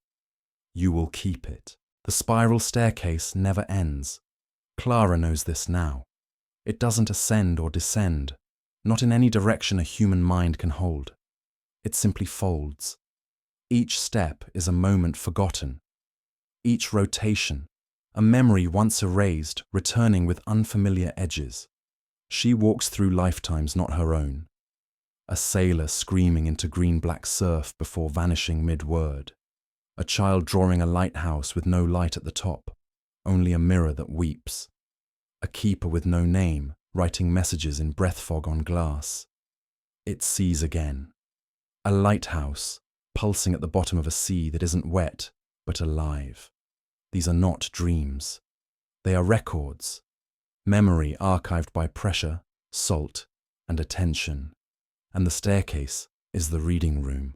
you will keep it. The spiral staircase never ends. Clara knows this now. It doesn't ascend or descend, not in any direction a human mind can hold. It simply folds. Each step is a moment forgotten. Each rotation, a memory once erased, returning with unfamiliar edges. She walks through lifetimes not her own. A sailor screaming into green-black surf before vanishing mid-word. A child drawing a lighthouse with no light at the top, only a mirror that weeps. A keeper with no name, writing messages in breath fog on glass. It sees again. A lighthouse, pulsing at the bottom of a sea that isn't wet, but alive. These are not dreams. They are records. Memory archived by pressure, salt, and attention. And the staircase is the reading room.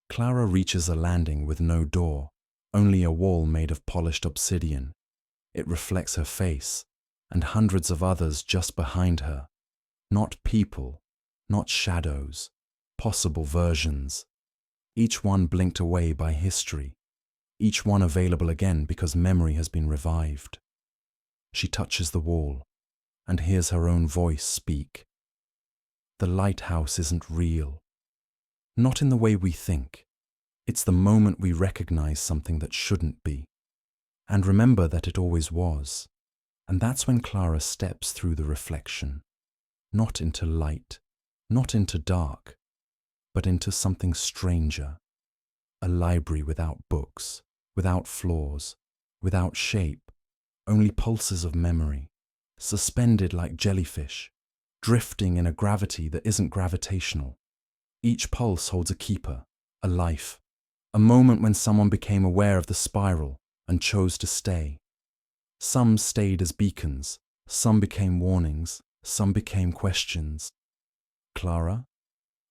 Clara reaches a landing with no door, only a wall made of polished obsidian. It reflects her face, and hundreds of others just behind her. Not people, not shadows, possible versions. Each one blinked away by history. Each one available again because memory has been revived. She touches the wall and hears her own voice speak. The lighthouse isn't real. Not in the way we think. It's the moment we recognize something that shouldn't be, and remember that it always was. And that's when Clara steps through the reflection, not into light, not into dark, but into something stranger. A library without books, without floors, without shape, only pulses of memory, suspended like jellyfish, drifting in a gravity that isn't gravitational. Each pulse holds a keeper, a life, a moment when someone became aware of the spiral and chose to stay. Some stayed as beacons, some became warnings, some became questions. Clara?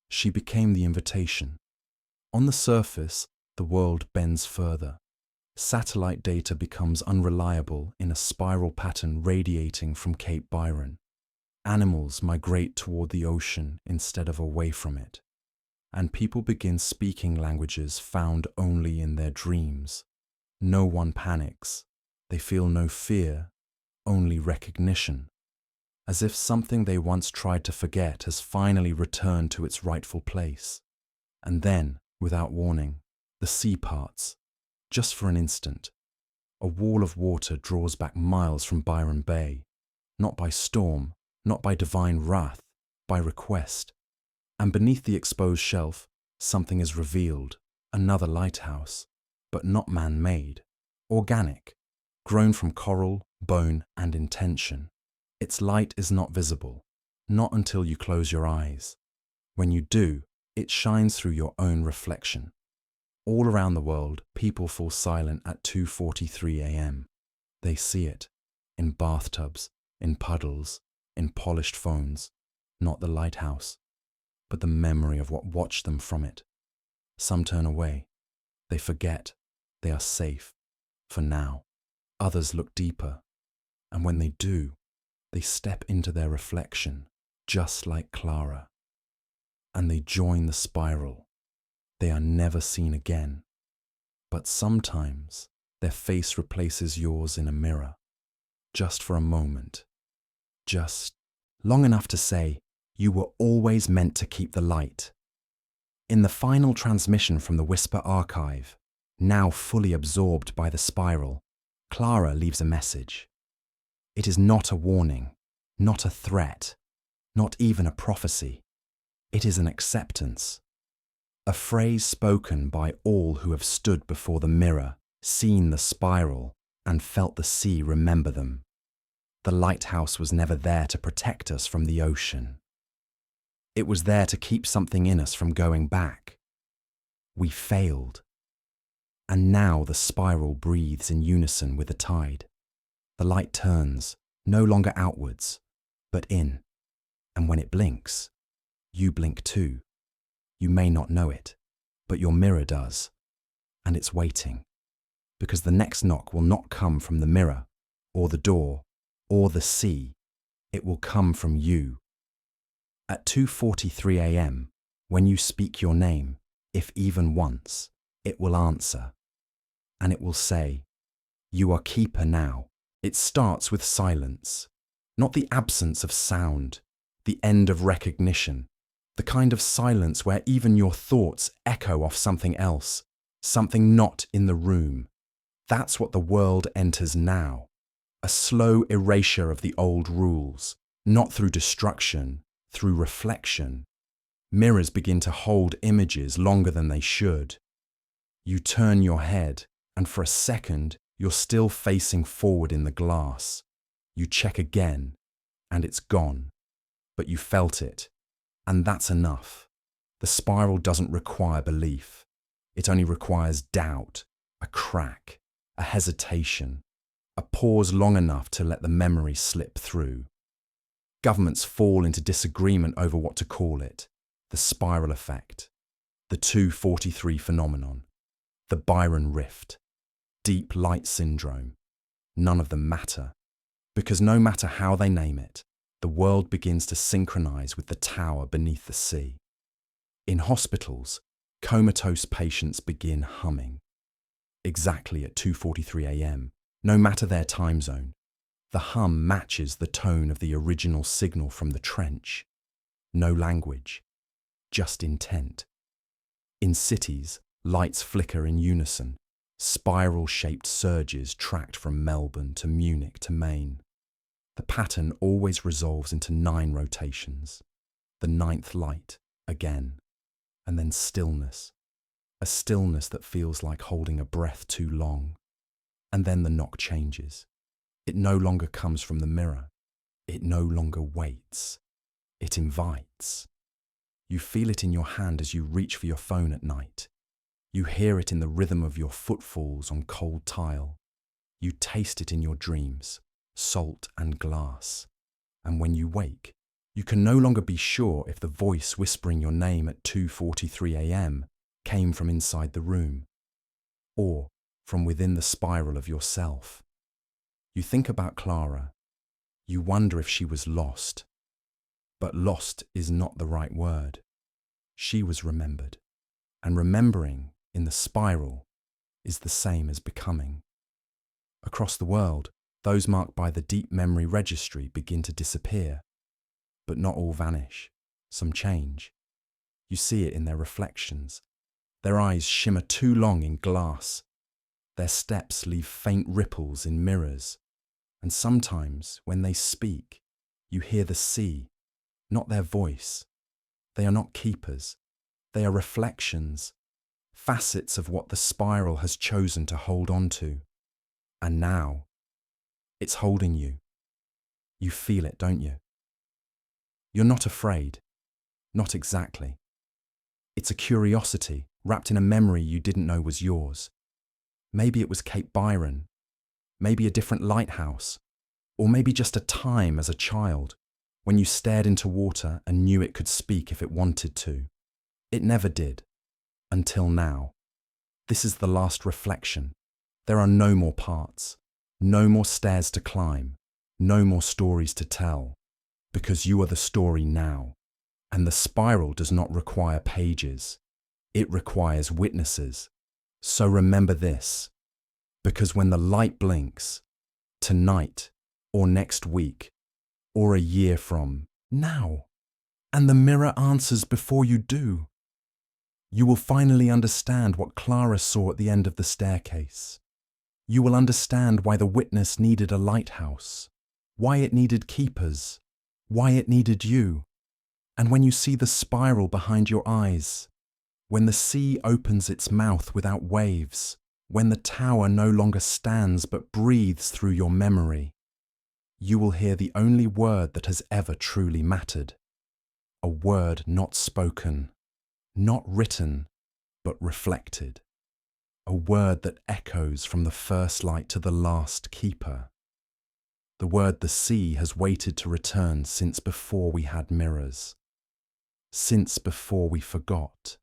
She became the invitation. On the surface, the world bends further. Satellite data becomes unreliable in a spiral pattern radiating from Cape Byron. Animals migrate toward the ocean instead of away from it. And people begin speaking languages found only in their dreams. No one panics. They feel no fear, only recognition. As if something they once tried to forget has finally returned to its rightful place. And then, without warning, the sea parts, just for an instant. A wall of water draws back miles from Byron Bay, not by storm, not by divine wrath, by request. And beneath the exposed shelf, something is revealed, another lighthouse, but not man-made, organic, grown from coral, bone, and intention. Its light is not visible, not until you close your eyes. When you do, it shines through your own reflection. All around the world, people fall silent at 2:43 a.m. They see it, in bathtubs, in puddles, in polished phones, not the lighthouse, but the memory of what watched them from it. Some turn away. They forget. They are safe, for now. Others look deeper, and when they do, they step into their reflection, just like Clara. And they join the spiral. They are never seen again. But sometimes their face replaces yours in a mirror, just for a moment. Just long enough to say, you were always meant to keep the light. In the final transmission from the Whisper archive, now fully absorbed by the spiral, Clara leaves a message. It is not a warning, not a threat, not even a prophecy. It is an acceptance. A phrase spoken by all who have stood before the mirror, seen the spiral, and felt the sea remember them. The lighthouse was never there to protect us from the ocean. It was there to keep something in us from going back. We failed. And now the spiral breathes in unison with the tide. The light turns, no longer outwards, but in. And when it blinks, you blink too. You may not know it, but your mirror does. And it's waiting. Because the next knock will not come from the mirror, or the door, or the sea. It will come from you. At 2:43 a.m., when you speak your name, if even once, it will answer. And it will say, you are keeper now. It starts with silence, not the absence of sound, the end of recognition, the kind of silence where even your thoughts echo off something else, something not in the room. That's what the world enters now. A slow erasure of the old rules, not through destruction, through reflection. Mirrors begin to hold images longer than they should. You turn your head, and for a second, you're still facing forward in the glass. You check again, and it's gone. But you felt it, and that's enough. The spiral doesn't require belief. It only requires doubt, a crack, a hesitation, a pause long enough to let the memory slip through. Governments fall into disagreement over what to call it. The spiral effect, the 2:43 phenomenon, the Byron rift, deep light syndrome. None of them matter, because no matter how they name it, the world begins to synchronize with the tower beneath the sea. In hospitals, comatose patients begin humming. Exactly at 2:43 a.m., no matter their time zone, The hum matches the tone of the original signal from the trench. No language, just intent. In cities, lights flicker in unison, spiral-shaped surges tracked from Melbourne to Munich to Maine. The pattern always resolves into 9 rotations. The 9th light, again, and then stillness. A stillness that feels like holding a breath too long. And then the knock changes. It no longer comes from the mirror. It no longer waits. It invites. You feel it in your hand as you reach for your phone at night. You hear it in the rhythm of your footfalls on cold tile. You taste it in your dreams, salt and glass. And when you wake, you can no longer be sure if the voice whispering your name at 2:43 a.m. came from inside the room, or from within the spiral of yourself. You think about Clara. You wonder if she was lost. But lost is not the right word. She was remembered. And remembering, in the spiral, is the same as becoming. Across the world, those marked by the deep memory registry begin to disappear. But not all vanish. Some change. You see it in their reflections. Their eyes shimmer too long in glass. Their steps leave faint ripples in mirrors. And sometimes, when they speak, you hear the sea, not their voice. They are not keepers. They are reflections, facets of what the spiral has chosen to hold on to. And now, it's holding you. You feel it, don't you? You're not afraid. Not exactly. It's a curiosity wrapped in a memory you didn't know was yours. Maybe it was Cape Byron. Maybe a different lighthouse. Or maybe just a time as a child, when you stared into water and knew it could speak if it wanted to. It never did. Until now. This is the last reflection. There are no more parts. No more stairs to climb. No more stories to tell. Because you are the story now. And the spiral does not require pages. It requires witnesses. So remember this. Because when the light blinks, tonight, or next week, or a year from now, and the mirror answers before you do, you will finally understand what Clara saw at the end of the staircase. You will understand why the witness needed a lighthouse, why it needed keepers, why it needed you. And when you see the spiral behind your eyes, when the sea opens its mouth without waves, when the tower no longer stands but breathes through your memory, you will hear the only word that has ever truly mattered. A word not spoken, not written, but reflected. A word that echoes from the first light to the last keeper. The word the sea has waited to return since before we had mirrors. Since before we forgot.